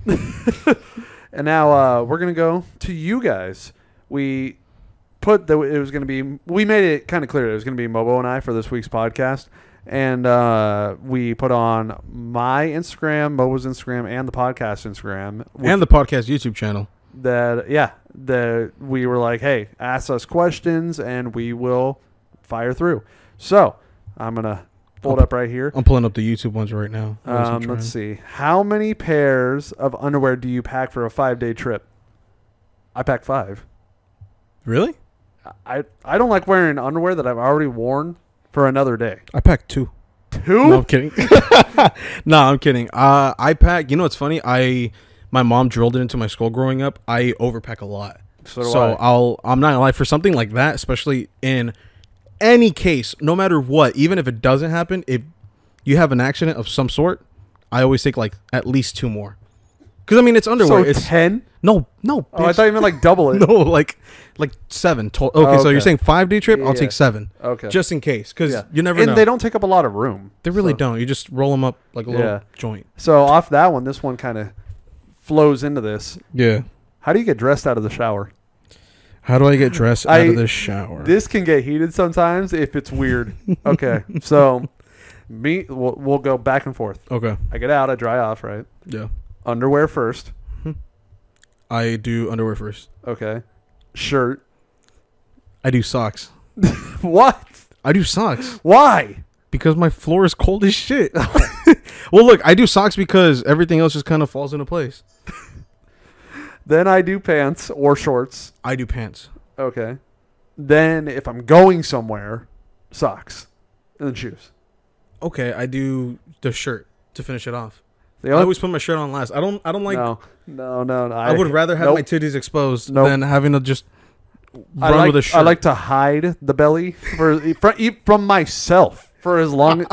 And now we're going to go to you guys. We put that it was going to be, we made it kind of clear it was going to be Mobo and I for this week's podcast. And we put on my Instagram, Mobo's Instagram, and the podcast Instagram. And the podcast YouTube channel. That we were like, hey, ask us questions and we will fire through. So I'm going to pull it up right here. I'm pulling up the YouTube ones right now. Let's see. How many pairs of underwear do you pack for a 5-day trip? I pack 5. Really? I don't like wearing underwear that I've already worn for another day. I packed 2. 2? No, I'm kidding. No, I'm kidding. I pack. You know what's funny? My mom drilled it into my skull growing up. I overpack a lot. So do I. I'm not gonna lie, for something like that, especially in any case, no matter what, even if it doesn't happen, if you have an accident of some sort, I always take like at least 2 more. Because I mean, it's underwear. So It's 10? no. Oh, I bitch. thought you meant like double it. No, like 7. Okay, so Okay. you're saying 5-day trip? Yeah, I'll yeah. take 7, Okay. just in case, because Yeah. you never and know. they don't take up a lot of room. They really So- don't. You just roll them up like a little Yeah. joint. So off that one, this one kind of flows into this. Yeah. How do you get dressed out of the shower? How do I get dressed out of the shower? This can get heated sometimes if it's weird. Okay, so we'll go back and forth. Okay. I get out, I dry off, right? Yeah. Underwear first. I do underwear first. Okay. Shirt. I do socks. What? I do socks Why? because my floor is cold as shit. Well, look, I do socks because everything else just kind of falls into place. Then I do pants or shorts. I do pants. Okay. Then if I'm going somewhere, socks. And then shoes. Okay, I do the shirt to finish it off. The I only- always put my shirt on last. I don't like. No. I would rather have nope. my titties exposed Nope. than having to just I run like, with a shirt. I like to hide the belly from myself for as long.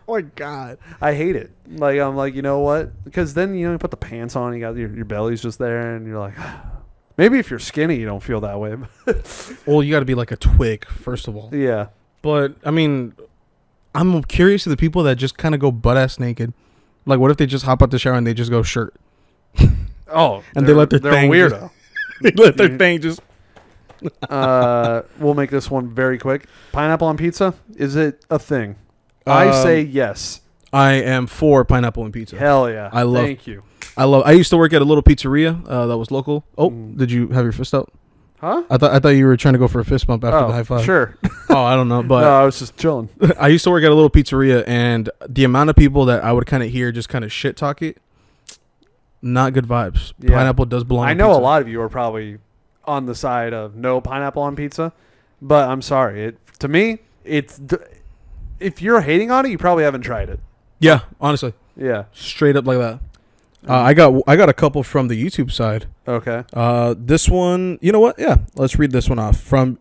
Oh my god. I hate it. Like I'm like, you know what? Because then you put the pants on, you got your belly's just there, and you're like, maybe if you're skinny, you don't feel that way. Well, you got to be like a twig first of all. Yeah. But I mean, I'm curious to the people that just kind of go butt ass naked. Like, what if they just hop out the shower and they just go shirt? Oh, And they let their they're thing weirdo. They let their thing just. We'll make this one very quick. Pineapple on pizza, is it a thing? I say yes. I am for pineapple and pizza. Hell yeah. I love- Thank you. I used to work at a little pizzeria that was local. Oh, did you have your fist out? Huh? I thought you were trying to go for a fist bump after the high five. Sure. Oh, I don't know, No, but I was just chilling. I used to work at a little pizzeria, and the amount of people that I would kind of hear just kind of shit talk it, not good vibes. Yeah. Pineapple does belong. I on know pizza. a lot of you are probably on the side of no pineapple on pizza, but I'm sorry. To me, if you're hating on it, you probably haven't tried it. Yeah, honestly, Yeah. straight up like that. I got a couple from the YouTube side. Okay. This one, you know what? Yeah, let's read this one off from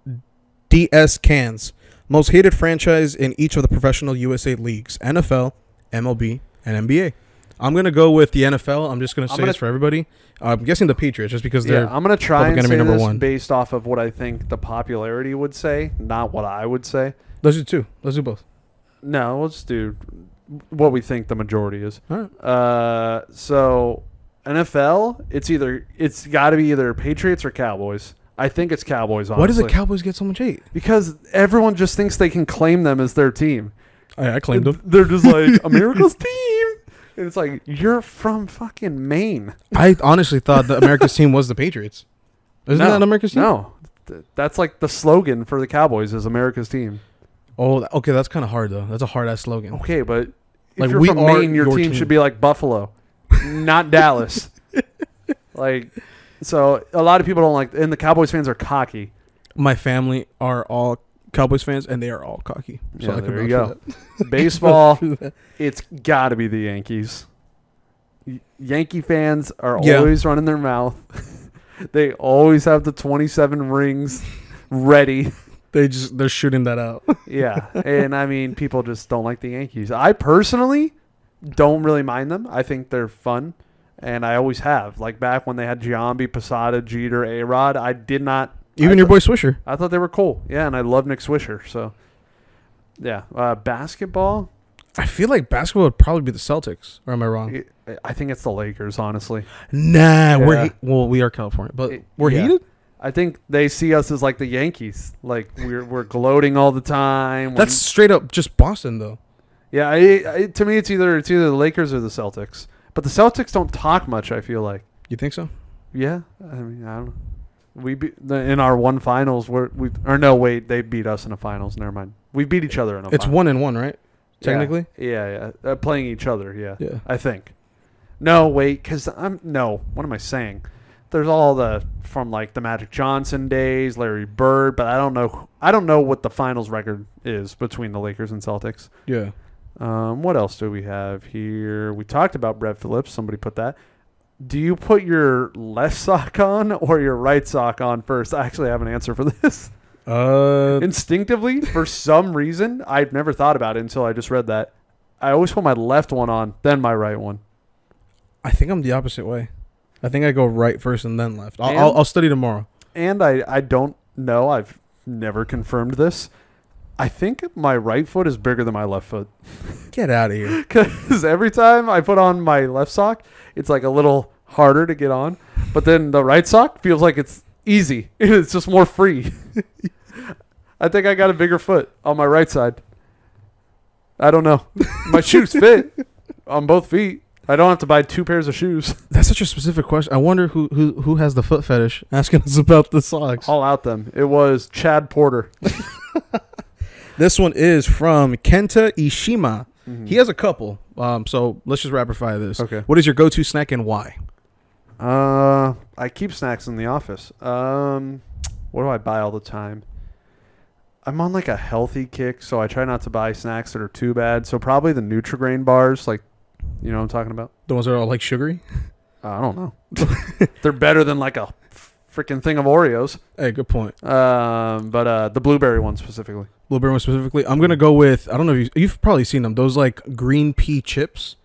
DS Cans. Most hated franchise in each of the professional USA leagues: NFL, MLB, and NBA. I'm gonna go with the NFL. I'm just gonna say this for everybody. I'm guessing the Patriots, just because they're. I'm gonna try and probably say gonna be number this one. based off of what I think the popularity would say, not what I would say. Let's do 2. Let's do both. No, let's do what we think the majority is. All right. So NFL, it's got to be either Patriots or Cowboys. I think it's Cowboys. Honestly. Why does the Cowboys get so much hate? Because everyone just thinks they can claim them as their team. I claimed them. They're just like America's team. And it's like, you're from fucking Maine. I honestly thought the America's team was the Patriots. Isn't that America's team? No. That's like the slogan for the Cowboys is America's team. Oh, okay. That's kind of hard though. That's a hard ass slogan. Okay, but Like, you're we from are Maine, your your team team. should be like Buffalo, not Dallas. Like, so a lot of people don't like, and the Cowboys fans are cocky. My family are all Cowboys fans, and they are all cocky. So Yeah, I could there you vouch for go. that. Baseball, For that. it's got to be the Yankees. Yankee fans are Yeah. always running their mouth. They always have the 27 rings ready. They're shooting that out. Yeah, and I mean, people just don't like the Yankees. I personally don't really mind them. I think they're fun, and I always have. Like back when they had Giambi, Posada, Jeter, A-Rod, I did not. Even your boy Swisher. I thought they were cool. Yeah, and I love Nick Swisher. So, yeah, basketball. I feel like basketball would probably be the Celtics. Or am I wrong? I think it's the Lakers, honestly. Nah, Yeah. well, we are California, but It- we're yeah. heated. I think they see us as like the Yankees. Like we're gloating all the time. That's straight up just Boston, though. yeah. To me, it's either the Lakers or the Celtics. But the Celtics don't talk much. I feel like. You think so? Yeah, I mean, I don't know. We in our one finals they beat us in the finals. Never mind. We beat each other in a It's final. 1-1, right? Technically. Yeah. Playing each other. Yeah. Yeah. I think. No, wait, because what am I saying? There's all from like the Magic Johnson days, Larry Bird, but I don't know what the finals record is between the Lakers and Celtics. Yeah. What else do we have here? We talked about Brett Phillips. Somebody put that. Do you put your left sock on or your right sock on first? I actually have an answer for this. Instinctively, for some reason, I've never thought about it until I just read that. I always put my left one on, then my right one. I think I'm the opposite way. I think I go right first and then left. And- I'll study tomorrow. And I don't know. I've never confirmed this. I think my right foot is bigger than my left foot. Get out of here. Because every time I put on my left sock, it's like a little harder to get on. But then the right sock feels like it's easy. It's just more free. I think I got a bigger foot on my right side. I don't know. My shoes fit on both feet. I don't have to buy 2 pairs of shoes. That's such a specific question. I wonder who has the foot fetish asking us about the socks. All out them. It was Chad Porter. This one is from Kenta Ishima. Mhm. He has a couple. So let's just rapid fire this. Okay. What is your go-to snack and why? I keep snacks in the office. What do I buy all the time? I'm on like a healthy kick, so I try not to buy snacks that are too bad. So probably the Nutri-Grain bars, like, you know what I'm talking about? The ones that are all like sugary? I don't know. They're better than like a freaking thing of Oreos. Hey, good point. But the blueberry one specifically. Blueberry one specifically. I'm going to go with, I don't know if you've probably seen them. Those like green pea chips.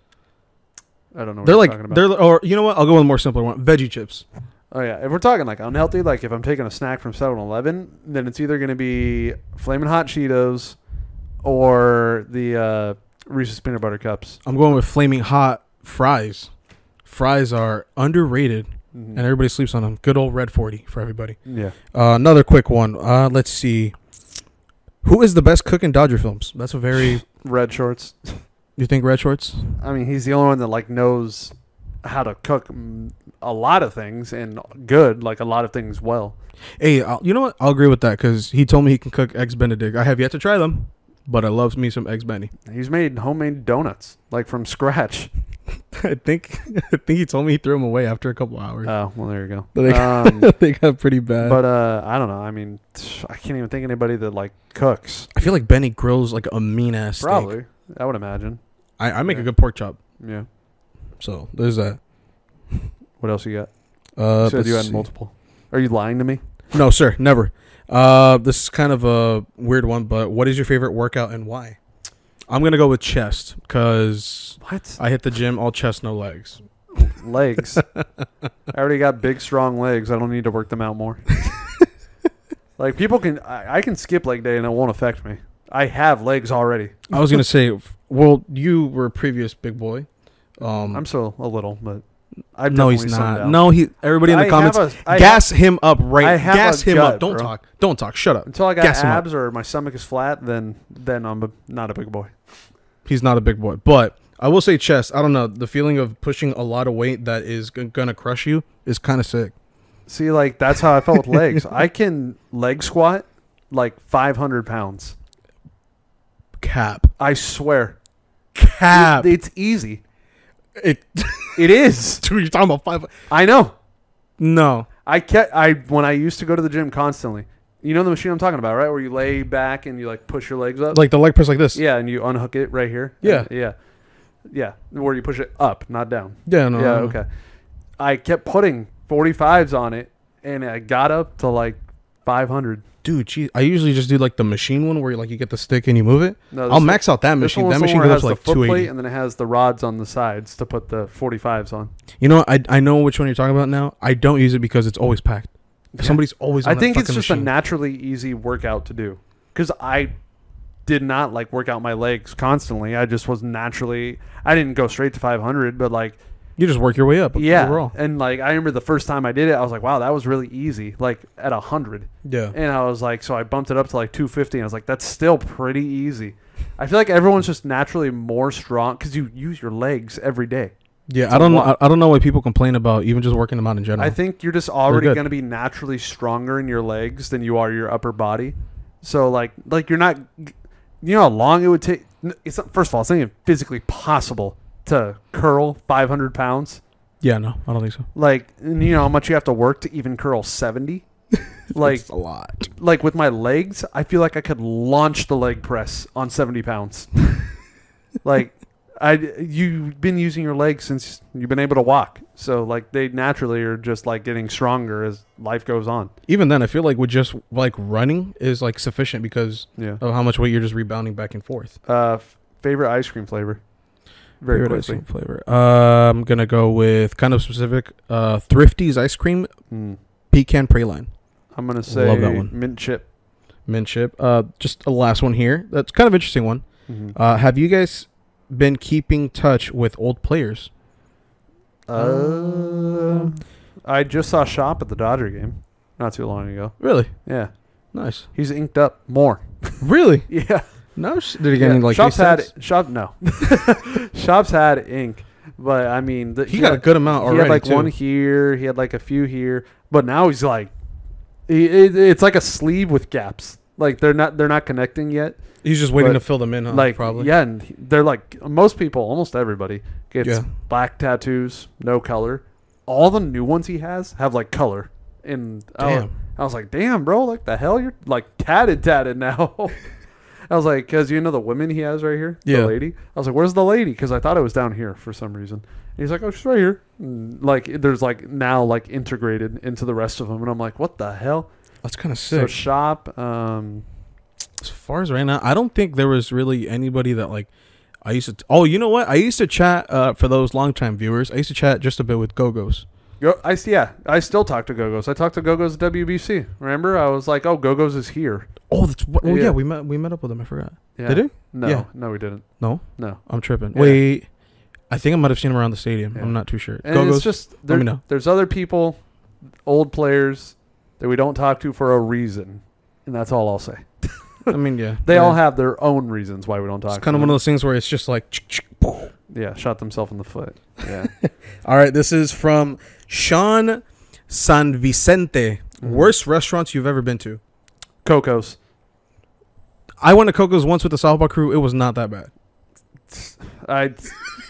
I don't know what They're you're like, talking about. they're, or you know what? I'll go with a more simpler one. Veggie chips. Oh, yeah. If we're talking like unhealthy, like if I'm taking a snack from 7-Eleven, then it's either going to be Flamin' Hot Cheetos or the Reese's Peanut Butter Cups. I'm going with flaming hot fries. Fries are underrated, Mhm. and everybody sleeps on them. Good old Red 40 for everybody. Yeah. Another quick one. Let's see. Who is the best cook in Dodger films? That's a very... Red Shorts. You think Red Shorts? I mean, he's the only one that like knows how to cook a lot of things and good, like a lot of things well. Hey, you know what? I'll agree with that because he told me he can cook eggs Benedict. I have yet to try them, but I love me some eggs Benny. He's made homemade donuts like from scratch. I think he told me he threw them away after a couple hours. Oh, well, there you go. But they got pretty bad. But I don't know. I mean, I can't even think of anybody that like cooks. I feel like Benny grills like a mean ass steak. Probably, I would imagine. I make Yeah. a good pork chop. Yeah. So there's that. What else you got? You said let's you had see. multiple. Are you lying to me? No, sir, never. This is kind of a weird one, but what is your favorite workout and why? I'm gonna go with chest because What? I hit the gym all chest, no legs. Legs. I already got big, strong legs. I don't need to work them out more. Like people can, I can skip leg day and it won't affect me. I have legs already. I was gonna say, well, you were a previous big boy. I'm still a little, but I No, he's definitely slimmed not. down. No, he. Everybody in the I comments, have a- I gas him up I right. have Gas a him gut, up. Don't bro. talk. Don't talk. Shut up. Until I got Gas him up. abs or my stomach is flat, then I'm not a big boy. He's not a big boy, but I will say chest. I don't know. The feeling of pushing a lot of weight that is gonna crush you is kind of sick. See, like that's how I felt with legs. I can leg squat like 500 pounds. Cap. I swear. cap. It's easy. It, It is. dude, you're talking about 5. I know. No. When I used to go to the gym constantly. You know the machine I'm talking about, right? Where you lay back and you like push your legs up. Like the leg press like this. Yeah, and you unhook it right here. Yeah. Yeah. Where you push it up, not down. Yeah, no. Yeah, no. okay. I kept putting 45s on it, and I got up to like 500. Dude, geez, I usually just do like the machine one where like you get the stick and you move it. No, I'll max out that This machine. one was That the machine one where goes it has up to like the foot 280. plate, and then it has the rods on the sides to put the 45s on. You know, I know which one you're talking about now. I don't use it because it's always packed. Somebody's always on I that think it's fucking just machine. a naturally easy workout to do. Because I did not like work out my legs constantly. I just was naturally. I didn't go straight to 500, but like. You just work your way up. Yeah, Overall. and like I remember the first time I did it, I was like, "Wow, that was really easy." Like at 100, Yeah. and I was like, so I bumped it up to like 250, and I was like, "That's still pretty easy." I feel like everyone's just naturally more strong because you use your legs every day. Yeah, So I don't know why people complain about even just working them out in general. I think you're just already good. going to be naturally stronger in your legs than you are your upper body. So like you're not, you know how long it would take. It's not, first of all, it's not even physically possible to curl 500 pounds. Yeah, no, I don't think so. Like, and you know how much you have to work to even curl 70? Like, That's a lot. like with my legs, I feel like I could launch the leg press on 70 pounds. Like, you've been using your legs since you've been able to walk. So, like, they naturally are just, like, getting stronger as life goes on. Even then, I feel like with just like running is like sufficient because Yeah. of how much weight you're just rebounding back and forth. Favorite ice cream flavor? Very Favorite ice quickly. cream flavor. I'm gonna go with kind of specific. Thrifty's ice cream, pecan praline, I'm going to say Love that one. mint chip. mint chip. Just a last one here. That's kind of interesting one. Mhm. Have you guys been keeping touch with old players? I just saw Shop at the Dodger game not too long ago. Really? Yeah. Nice. He's inked up more. Really? Yeah. No. Did he get any like Shop's had resets? Shop's had ink, but I mean He got a good amount already. He had like too. one here, he had like a few here, but now he's like, it's like a sleeve with gaps. Like they're not connecting yet. He's just waiting but, to fill them in. Huh? Like probably. yeah, and they're like most people, almost everybody gets Yeah. black tattoos, no color. All the new ones he has have like color. And Damn. I was like, damn, bro, like the hell, you're like tatted now. I was like, because you know the women he has right here, Yeah. the lady. I was like, where's the lady? Because I thought it was down here for some reason. And he's like, oh, she's right here. And like there's like now like integrated into the rest of them, and I'm like, what the hell? That's kind of So sick. Shop, As far as right now, I don't think there was really anybody that like I used to. Oh, you know what? I used to chat for those longtime viewers. I used to chat just a bit with Go-Go's. I still talk to Go-Go's. I talked to Go-Go's at WBC. Remember, I was like, oh, Go-Go's is here. Oh, that's what. Oh, yeah. Yeah. We met up with him. I forgot. Yeah. Did he? No, Yeah. no, we didn't. No, No. I'm tripping. Yeah. Wait, I think I might have seen him around the stadium. Yeah. I'm not too sure. And Go-Go's. it's just let me know. there's other people, old players that we don't talk to for a reason, and that's all I'll say. I mean, yeah. They yeah. all have their own reasons why we don't talk. It's kind of one of those things where it's just like. Yeah, shot themselves in the foot. Yeah. All right, this is from Sean San Vicente. Mhm. Worst restaurants you've ever been to? Coco's. I went to Coco's once with the softball crew. It was not that bad. I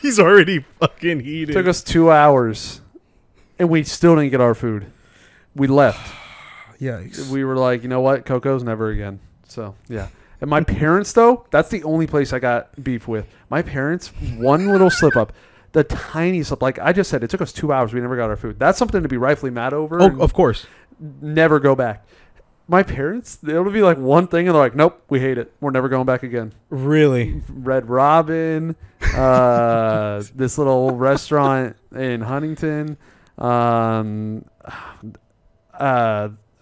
He's already fucking heated. took us 2 hours, and we still didn't get our food. We left. Yikes. We were like, you know what, Coco's never again. So yeah. And my parents, though, that's the only place I got beef with. My parents, one little slip up, the tiny slip. Like I just said, it took us 2 hours. We never got our food. That's something to be rightfully mad over. Oh, and of course. never go back. My parents, it'll be like one thing, and they're like, nope, we hate it. We're never going back again. Really? Red Robin, this little restaurant in Huntington,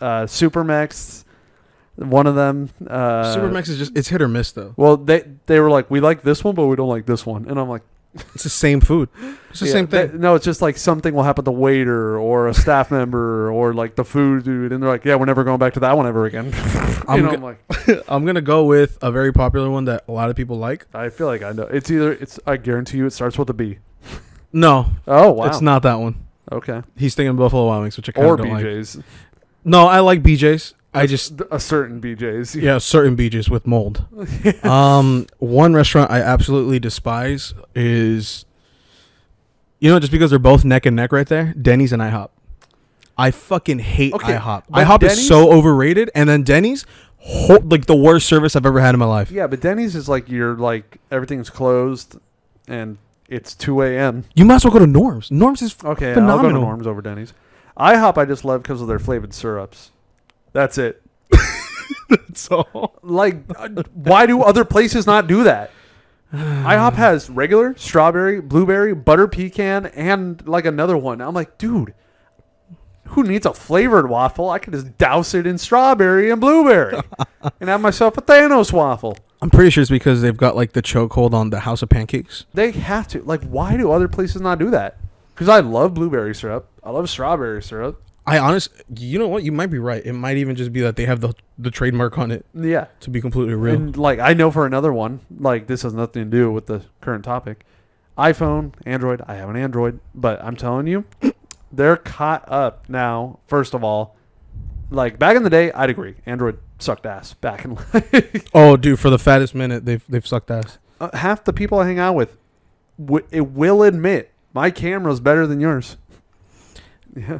Supermex, one of them. Supermax is just, it's hit or miss, though. Well, they were like, we like this one, but we don't like this one. And I'm like, It's the same food. It's the yeah, same thing. no, it's just like something will happen to the waiter or a staff member or like the food dude. And they're like, yeah, we're never going back to that one ever again. I'm I'm like, I'm going to go with a very popular one that a lot of people like. I feel like I know. I guarantee you it starts with a B. No, Oh, wow. it's not that one. Okay. He's thinking Buffalo Wild Wings, which I kind Or of don't like. BJ's. No, I like BJ's. I just A certain BJ's. yeah, certain beaches with mold. One restaurant I absolutely despise is, just because they're both neck and neck right there, Denny's and IHOP. I fucking hate IHOP. but IHOP Denny's- is so overrated, and then Denny's, like the worst service I've ever had in my life. Yeah, but Denny's is like everything's closed and it's 2 a.m. You might as well go to Norm's. Norm's is Okay, I'll go to phenomenal. Norm's over Denny's. IHOP I just love because of their flavored syrups. That's it. So Like, why do other places not do that? IHOP has regular, strawberry, blueberry, butter pecan, and like another one. I'm like, dude, who needs a flavored waffle? I could just douse it in strawberry and blueberry and have myself a Thanos waffle. I'm pretty sure it's because they've got like the chokehold on the House of Pancakes. They have to. Like, why do other places not do that? Because I love blueberry syrup. I love strawberry syrup. You know what? You might be right. It might even just be that they have the trademark on it. Yeah. To be completely real. And like, I know for another one, like this has nothing to do with the current topic. iPhone, Android. I have an Android, but I'm telling you, they're caught up now. First of all, like back in the day, I'd agree. Android sucked ass back in life. Oh, dude, for the fattest minute, they've sucked ass. Half the people I hang out with, it will admit my camera's better than yours. Yeah.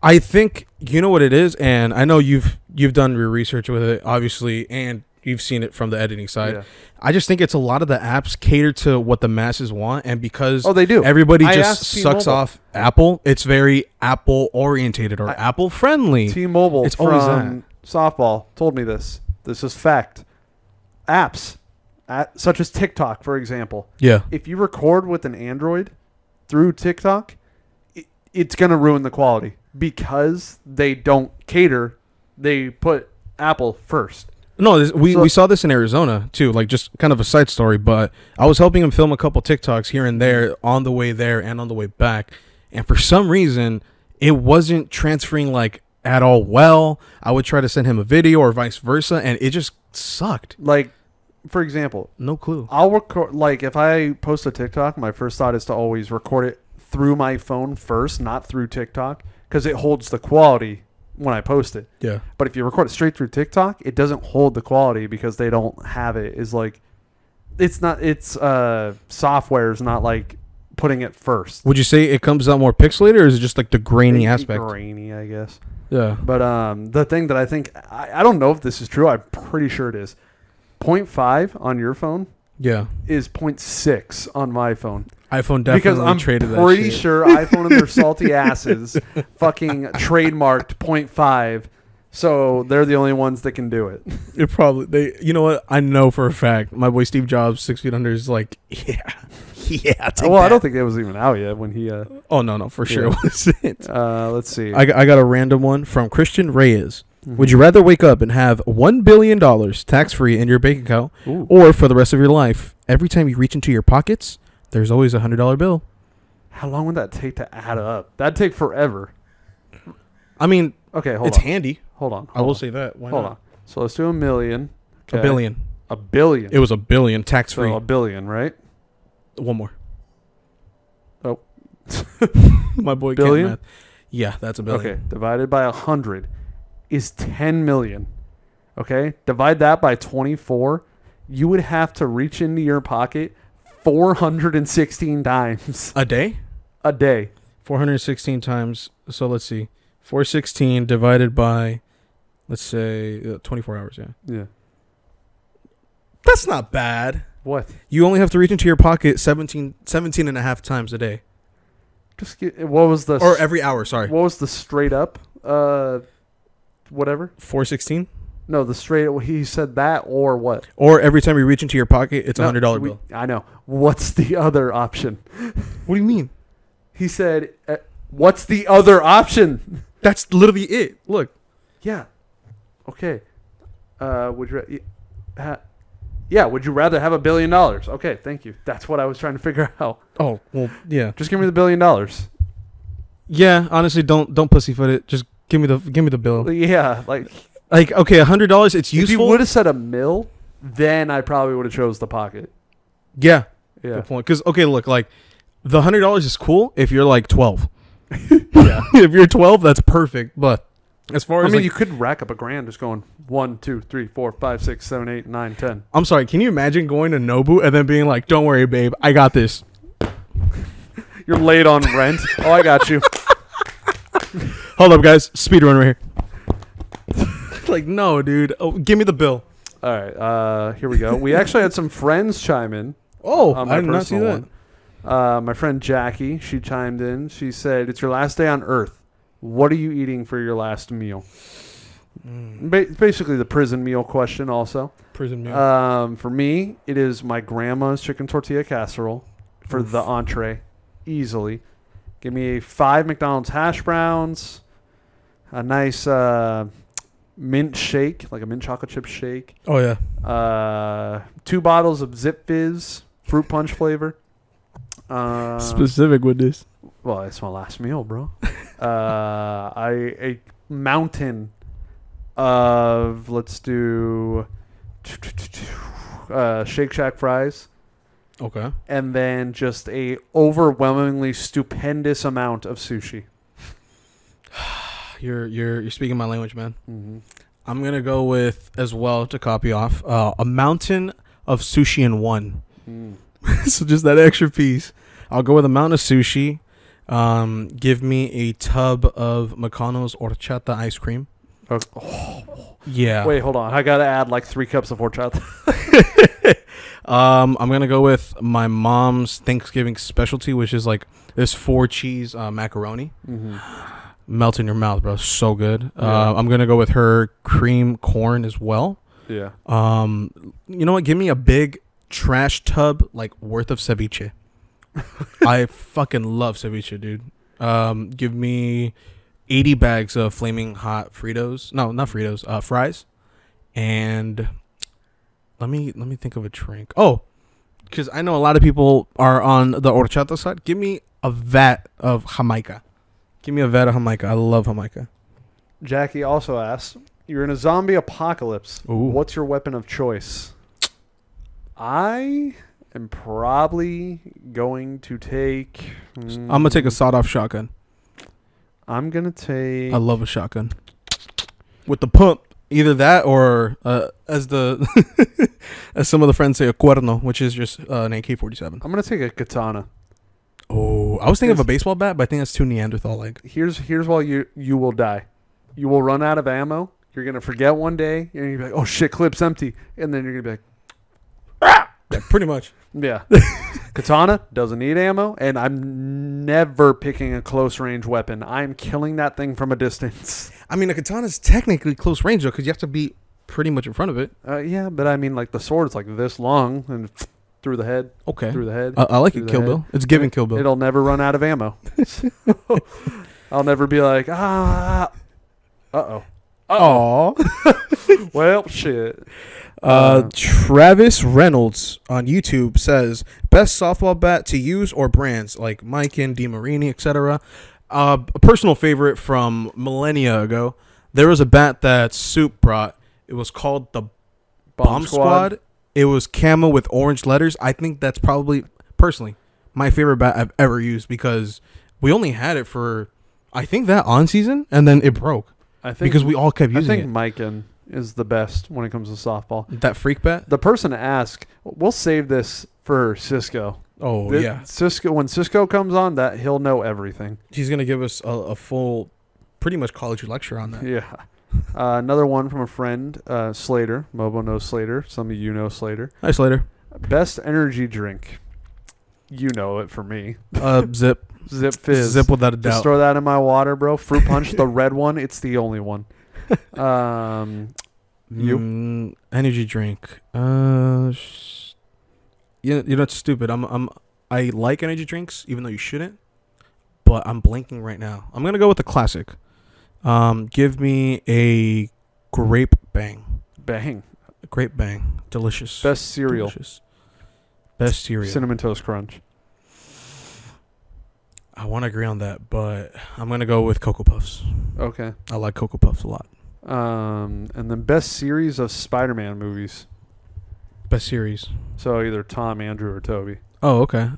I think you know what it is, and I know you've done your research with it, obviously, and you've seen it from the editing side. Yeah. I just think it's a lot of the apps cater to what the masses want, and because They do. everybody I just asked sucks T-Mobile. off Apple, it's very Apple orientated or Apple friendly. T-Mobile It's always from softball told me this. This is fact. Apps, such as TikTok, for example. Yeah. If you record with an Android through TikTok, it's going to ruin the quality because they don't cater. They put Apple first. No, we saw this in Arizona too, like just kind of a side story, but I was helping him film a couple TikToks here and there on the way there and on the way back. And for some reason, it wasn't transferring like at all well. I would try to send him a video or vice versa, and it just sucked. Like, for example, No clue. I'll record, like if I post a TikTok, my first thought is to always record it through my phone first, not through TikTok, because it holds the quality when I post it. Yeah. But if you record it straight through TikTok, it doesn't hold the quality because they don't have it. Is like, it's software is not like putting it first. Would you say it comes out more pixelated, or is it just like the grainy aspect? Grainy, I guess. Yeah. But the thing that I think, I don't know if this is true. I'm pretty sure it is. 0.5 on your phone Yeah. is 0.6 on my phone. iPhone definitely Because I'm traded that pretty shit. sure iPhone and their salty asses fucking trademarked 0.5. So they're the only ones that can do it. It probably you know what? I know for a fact. My boy Steve Jobs, 6 feet under, is like, yeah. Take Well, I that. don't think it was even out yet when he. Oh no, for sure Yeah. it wasn't. Let's see. I got a random one from Christian Reyes. Mhm. Would you rather wake up and have $1 billion tax-free in your bank account, Ooh. or for the rest of your life, every time you reach into your pockets, there's always a $100 bill? How long would that take to add up? That'd take forever. I mean, Okay, hold it's on. handy. Hold on. I will say that. Why Hold not? on. So let's do $1 million. A billion. $1 billion. It was $1 billion tax-free. So $1 billion, right? One more. Oh. My boy Billion? can't math. Yeah, that's $1 billion. Okay, divided by 100 is 10 million. Okay, divide that by 24. You would have to reach into your pocket 416 times A day? a day. 416 times. So let's see. 416 divided by, let's say, 24 hours. Yeah. Yeah. That's not bad. What? You only have to reach into your pocket 17 and a half times a day. Just what was the Or every hour, sorry. what was the straight up whatever? 416? No, the straight he said that or what? Or every time you reach into your pocket, it's a No, $100 bill. I know. What's the other option? What do you mean? He said what's the other option? That's literally it. Look. Yeah. Okay. Would you? Yeah. Would you rather have $1 billion? Okay. Thank you. That's what I was trying to figure out. Oh, well, yeah. Just give me the $1 billion. Yeah, honestly, don't pussyfoot it. Just give me the bill. Yeah. Like Okay, $100, it's if you useful. would have said $1 million, then I probably would have chose the pocket. Yeah. Yeah. Good point. Because, okay, look, like, the $100 is cool if you're, like, 12. Yeah. If you're 12, that's perfect. But As far I as mean, like, you could rack up $1,000 just going 1, 2, 3, 4, 5, 6, 7, 8, 9, 10. I'm sorry, can you imagine going to Nobu and then being like, "Don't worry, babe, I got this." You're late on rent. Oh, I got you. Hold up, guys, speed run right here. Like, no, dude. Oh, give me the bill. All right, here we go. We actually had some friends chime in. Oh, on my I did not see personal that. one. My friend Jackie, she chimed in. She said, "It's your last day on Earth. What are you eating for your last meal?" Basically, the prison meal question. Also, Prison meal. for me, it is my grandma's chicken tortilla casserole for the entree, easily. Give me 5 McDonald's hash browns, a nice mint shake, like a mint chocolate chip shake. Oh yeah. 2 bottles of Zip Fizz fruit punch flavor. Specific with this. Well, it's my last meal, bro. A mountain of, let's do Shake Shack fries, Okay. and then just a overwhelmingly stupendous amount of sushi. You're speaking my language, man. Mm-hmm. I'm gonna go with, as well, to copy off, a mountain of sushi in one. So just that extra piece. I'll go with a mountain of sushi. Give me a tub of Meccano's horchata ice cream. Okay. Oh. Yeah. Wait, hold on. I gotta add like 3 cups of horchata. I'm gonna go with my mom's Thanksgiving specialty, which is like this 4-cheese macaroni. Mm-hmm. Melt in your mouth, bro. So good. Yeah. I'm gonna go with her cream corn as well. Yeah. You know what? Give me a big trash tub like worth of ceviche. I fucking love ceviche, dude. Give me 80 bags of flaming hot Fritos. No, not Fritos. Fries. And let me think of a drink. Oh, because I know a lot of people are on the horchata side. Give me a vat of Jamaica. Give me a vat of Jamaica. I love Jamaica. Jackie also asks, "You're in a zombie apocalypse. Ooh. What's your weapon of choice?" I am probably going to take. I'm gonna take a sawed-off shotgun. I'm gonna take. I love a shotgun with the pump. Either that or, as the as some of the friends say, a cuerno, which is just an AK-47. I'm gonna take a katana. Oh, I was thinking of a baseball bat, but I think that's too Neanderthal-like. Here's why you will die. You will run out of ammo. You're gonna forget one day, and you're gonna be like, "Oh shit, clip's empty," and then you're gonna be like, Yeah, pretty much. "Yeah." Katana doesn't need ammo, and I'm never picking a close range weapon. I'm killing that thing from a distance. I mean, a katana's technically close range though, because you have to be pretty much in front of it. Yeah, but I mean, like the sword's like this long and through the head. Okay. Through the head. I like through it, the Kill head. Bill. It's giving Kill Bill. It'll never run out of ammo. I'll never be like, uh-oh. Aw. Well, shit. Travis Reynolds on YouTube says, best softball bat to use or brands like Mikan, DeMarini, etc. A personal favorite from millennia ago. There was a bat that Soup brought. It was called the Bomb Squad. It was camo with orange letters. I think that's probably, personally, my favorite bat I've ever used because we only had it for, I think, that on season, and then it broke. I think Because we all kept using it. I think Mikan is the best when it comes to softball. That freak bat? The person asked, we'll save this for Cisco. Oh, yeah. Cisco, when Cisco comes on, that he'll know everything. He's going to give us a full, pretty much college lecture on that. Yeah. Another one from a friend, Slater. Mobo knows Slater. Some of you know Slater. Hi, Slater. Best energy drink. You know it for me. Zip. Zip Fizz. Zip without a doubt. Just throw that in my water, bro. Fruit Punch, the red one. It's the only one. You? Energy drink. You know, it's stupid. I like energy drinks, even though you shouldn't. But I'm blanking right now. I'm gonna go with the classic. Give me a grape bang. Bang. Grape bang. Delicious. Best cereal. Delicious. Best cereal. Cinnamon Toast Crunch. I want to agree on that, but I'm gonna go with Cocoa Puffs. Okay. I like Cocoa Puffs a lot. And then best series of Spider-Man movies. Best series. So either Tom, Andrew, or Toby. Oh, okay.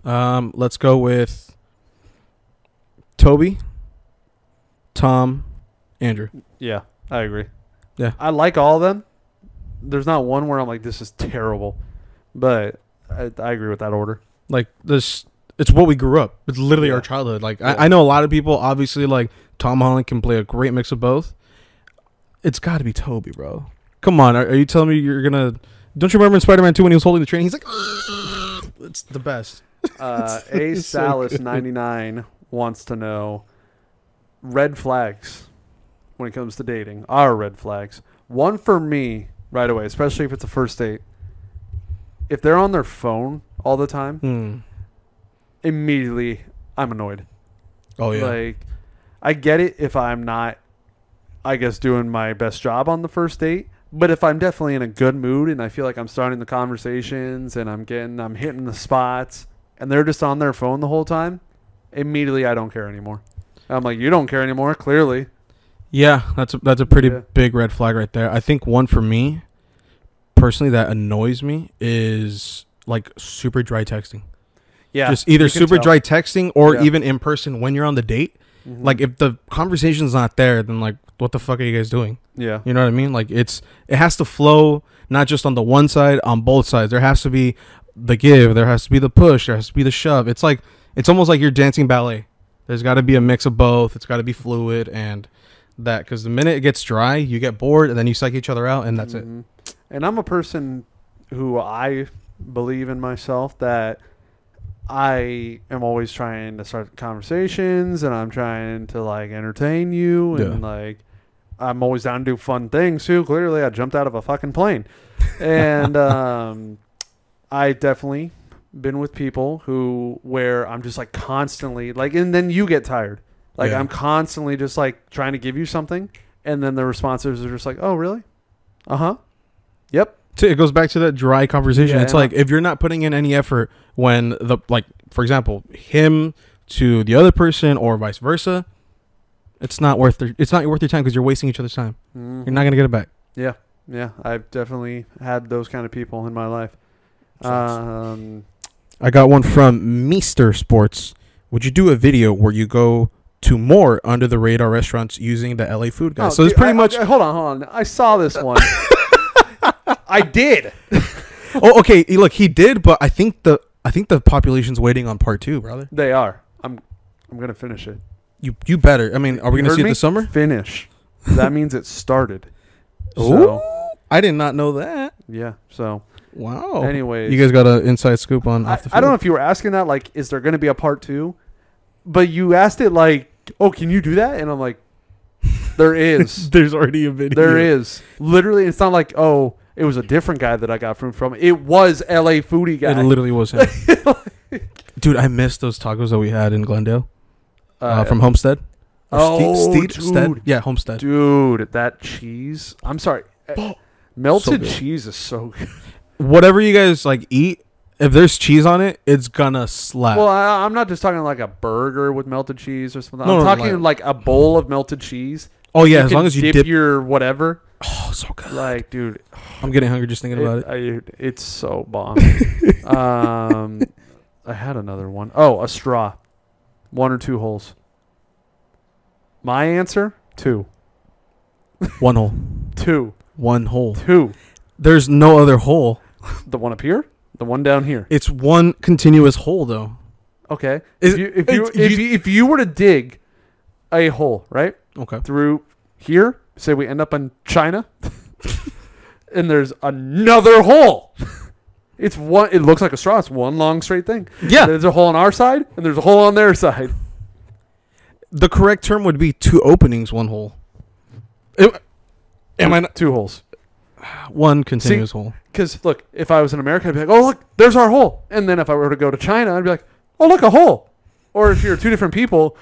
Let's go with Toby, Tom, Andrew. Yeah, I agree. Yeah. I like all of them. There's not one where I'm like, this is terrible. But I agree with that order. Like this, it's what we grew up. It's literally Yeah. our childhood. Like Yeah. I know a lot of people. Obviously, like Tom Holland can play a great mix of both. It's got to be Toby, bro. Come on, are you telling me you're gonna? Don't you remember in Spider-Man 2 when he was holding the train? He's like, it's the best. A It's so Salas good. 99 wants to know red flags when it comes to dating. Our red flags. One for me right away, especially if it's a first date. If they're on their phone all the time, Hmm. immediately I'm annoyed. Oh yeah. Like, I get it if I'm not, I guess, doing my best job on the first date. But if I'm definitely in a good mood and I feel like I'm starting the conversations and I'm hitting the spots and they're just on their phone the whole time, immediately I don't care anymore. I'm like, you don't care anymore, clearly. Yeah, that's a pretty Yeah. big red flag right there. I think one for me, personally, that annoys me is like super dry texting. Yeah. Just either you can super tell. dry texting or Yeah. even in person when you're on the date. Mhm. Like if the conversation's not there, then like what the fuck are you guys doing? Yeah. You know what I mean? Like it has to flow not just on the one side, on both sides. There has to be the give, there has to be the push, there has to be the shove. It's like it's almost like you're dancing ballet. There's got to be a mix of both. It's got to be fluid and that, because the minute it gets dry, you get bored and then you psych each other out and that's it. Mhm. And I'm a person who I believe in myself that I am always trying to start conversations and I'm trying to like entertain you and Yeah. like I'm always down to do fun things too. Clearly, I jumped out of a fucking plane, and I definitely been with people where I'm just like constantly like, and then you get tired. Like Yeah. I'm constantly just like trying to give you something, and then the responses are just like, "Oh, really? Uh-huh. Yep." So it goes back to that dry conversation. Yeah, It's and like if you're not putting in any effort when the, like, for example, him to the other person or vice versa, it's not worth your time because you're wasting each other's time. Mhm. You're not gonna get it back. Yeah, I've definitely had those kind of people in my life. I got one from Meester Sports. Would you do a video where you go to more under the radar restaurants using the LA food guide? Oh, So it's dude, pretty much. hold on. I saw this one. I did. Oh, okay. Look, he did, but I think the population's waiting on part 2, brother. They are. I'm gonna finish it. You better. I mean, are we You gonna heard see it me? this summer? Finish. That means it started. Oh, So, I did not know that. yeah. So, Wow. anyways, You guys got an inside scoop on I, off the field. I don't know if you were asking that, like, is there going to be a part 2? But you asked it like, oh, can you do that? And I'm like, there is. There's already a video. There is. Literally, it's not like, oh, it was a different guy that I got from. It was LA Foodie guy. It literally was him. Dude, I missed those tacos that we had in Glendale from Homestead. Or oh, Stead? dude. Yeah, Homestead. Dude, that cheese. I'm sorry. Melted good. cheese is so good. Whatever you guys like eat, if there's cheese on it, it's gonna slap. Well, I'm not just talking like a burger with melted cheese or something. No, I'm no, talking like a bowl of melted cheese. oh yeah, You as can long as you dip. your whatever. Oh, so good. Like, dude, I'm getting hungry just thinking about it. it's so bomb. I had another one. Oh, a straw. 1 or 2 holes. My answer, 2. One hole. 2. One hole. 2. There's no other hole. The one up here? The one down here. It's one continuous hole though. Okay. Is- If you were to dig a hole, right? Okay. Through here, say we end up in China, and there's another hole. It's one. It looks like a straw. It's one long straight thing. Yeah. There's a hole on our side, and there's a hole on their side. The correct term would be 2 openings, 1 hole. Am I not? 2 holes? One continuous hole. Because look, if I was in America, I'd be like, "Oh, look, there's our hole." And then if I were to go to China, I'd be like, "Oh, look, a hole." Or if you're 2 different people,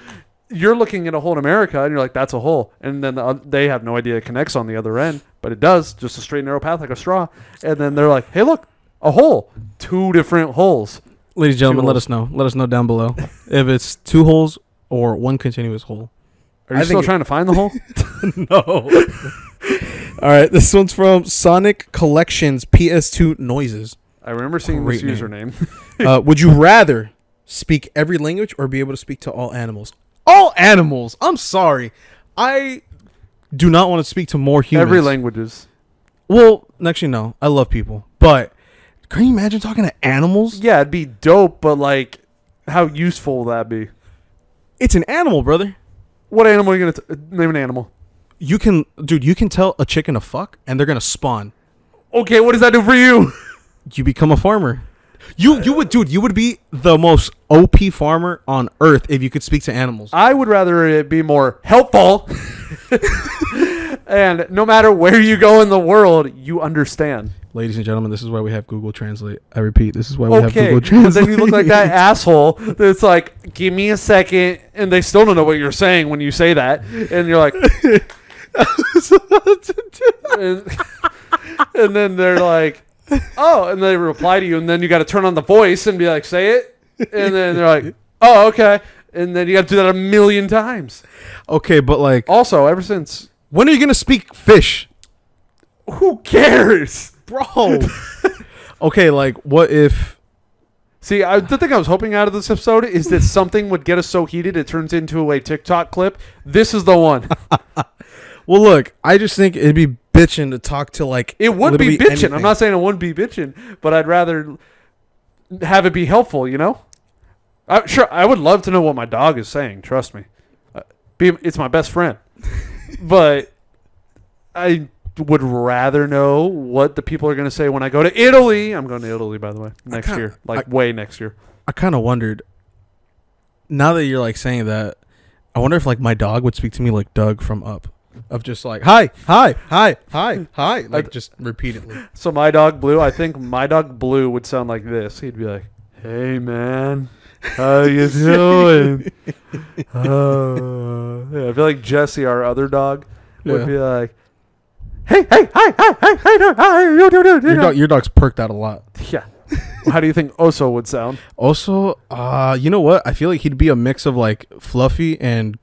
you're looking at a hole in America, and you're like, "That's a hole," and then they have no idea it connects on the other end, but it does, just a straight narrow path like a straw. And then they're like, "Hey, look, a hole." 2 different holes. Ladies and gentlemen, 2 let holes. us know. Let us know down below if it's 2 holes or 1 continuous hole. Are you I still think trying to find the hole? No. All right, this one's from Sonic Collections PS2 Noises. I remember seeing Great this name. username. Would you rather speak every language or be able to speak to all animals? All animals. I'm sorry. I do not want to speak to more humans. Every languages. Well, actually, no. I love people, but can you imagine talking to animals? Yeah, it'd be dope, but like, how useful will that be? It's an animal, brother. What animal are you gonna name an animal? You can tell a chicken to fuck, and they're gonna spawn. Okay, what does that do for you? You become a farmer. You would be the most OP farmer on earth if you could speak to animals. I would rather it be more helpful. And no matter where you go in the world, you understand. Ladies and gentlemen, this is why we have Google Translate. I repeat, this is why we have Okay, Google but Translate. then you look like that asshole that's like, give me a second, and they still don't know what you're saying when you say that. And you're like... and then they're like, oh, and they reply to you, and then you got to turn on the voice and be like, say it. And then they're like, oh, okay. And then you got to do that a million times. Okay, but like... Also, ever since... When are you going to speak fish? Who cares? Bro. Okay, like, what if... See, the thing I was hoping out of this episode is that something would get us so heated it turns into a TikTok clip. This is the one. Well, look, I just think it'd be bitching to talk to, like... It would be literally bitching. anything. I'm not saying it wouldn't be bitching, but I'd rather have it be helpful, you know? Sure, I would love to know what my dog is saying. Trust me. It's my best friend. But I would rather know what the people are going to say when I go to Italy. I'm going to Italy, by the way, next year. Way next year. I kind of wondered, now that you're, like, saying that, I wonder if, like, my dog would speak to me like Doug from Up. Of just like, hi, like, just repeatedly. So my dog Blue, I think my dog Blue would sound like this. He'd be like, hey, man. How you doing? Yeah, I feel like Jesse, our other dog, would be like, hey, hi. Your dog's perked out a lot. Yeah. How do you think Oso would sound? Also, you know what? I feel like he'd be a mix of like Fluffy and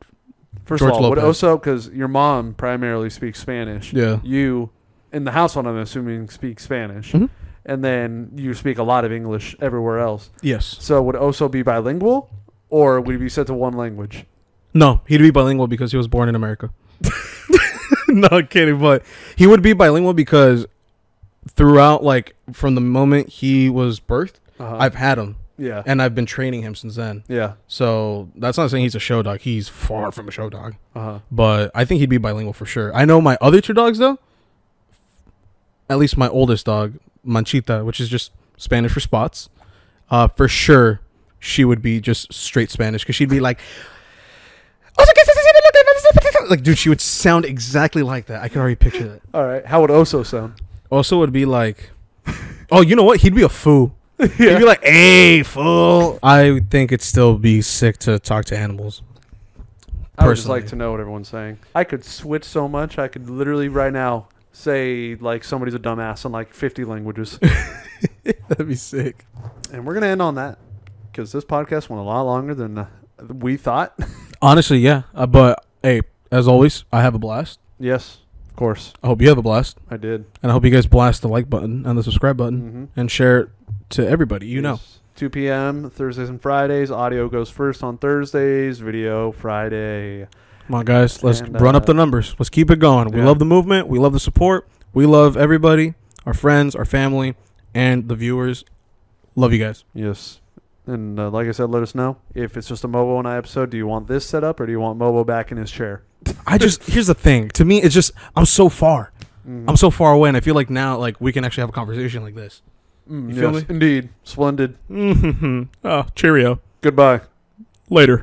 First George of all, would Lopez. Oso, because your mom primarily speaks Spanish. Yeah. You, in the household, I'm assuming, speak Spanish. Mhm. And then you speak a lot of English everywhere else. Yes. So would Oso be bilingual, or would he be set to one language? No, he'd be bilingual because he was born in America. No, I'm kidding, but he would be bilingual because throughout, like, from the moment he was birthed, I've had him. Yeah. And I've been training him since then. Yeah. So that's not saying he's a show dog. He's far from a show dog. Uh-huh. But I think he'd be bilingual for sure. I know my other two dogs, though, at least my oldest dog, Manchita, which is just Spanish for spots, for sure she would be just straight Spanish because she'd be like, dude, she would sound exactly like that. I could already picture that. All right. How would Oso sound? Also would be like, oh, you know what? He'd be a fool. Yeah. He'd be like, hey, fool. I think it'd still be sick to talk to animals. I would just personally. like to know what everyone's saying. I could switch so much. I could literally right now say like somebody's a dumbass in like 50 languages. That'd be sick. And we're going to end on that because this podcast went a lot longer than we thought. Honestly, yeah. But, hey, as always, I have a blast. Yes, of course. I hope you have a blast. I did. And I hope you guys blast the like button and the subscribe button Mm-hmm. and share it to everybody you know. 2 p.m. Thursdays and Fridays. Audio goes first on Thursdays. Video Friday. Come on, guys. Let's And, run up the numbers. Let's keep it going. We yeah. love the movement. We love the support. We love everybody, our friends, our family, and the viewers. Love you guys. Yes. And like I said, let us know. If it's just a Mobo and I episode, do you want this set up or do you want Mobo back in his chair? Here's the thing. To me, it's just, I'm so far. Mm. I'm so far away, and I feel like now, like, we can actually have a conversation like this. You feel me? Indeed. Splendid. Mm-hmm. Oh, cheerio. Goodbye. Later.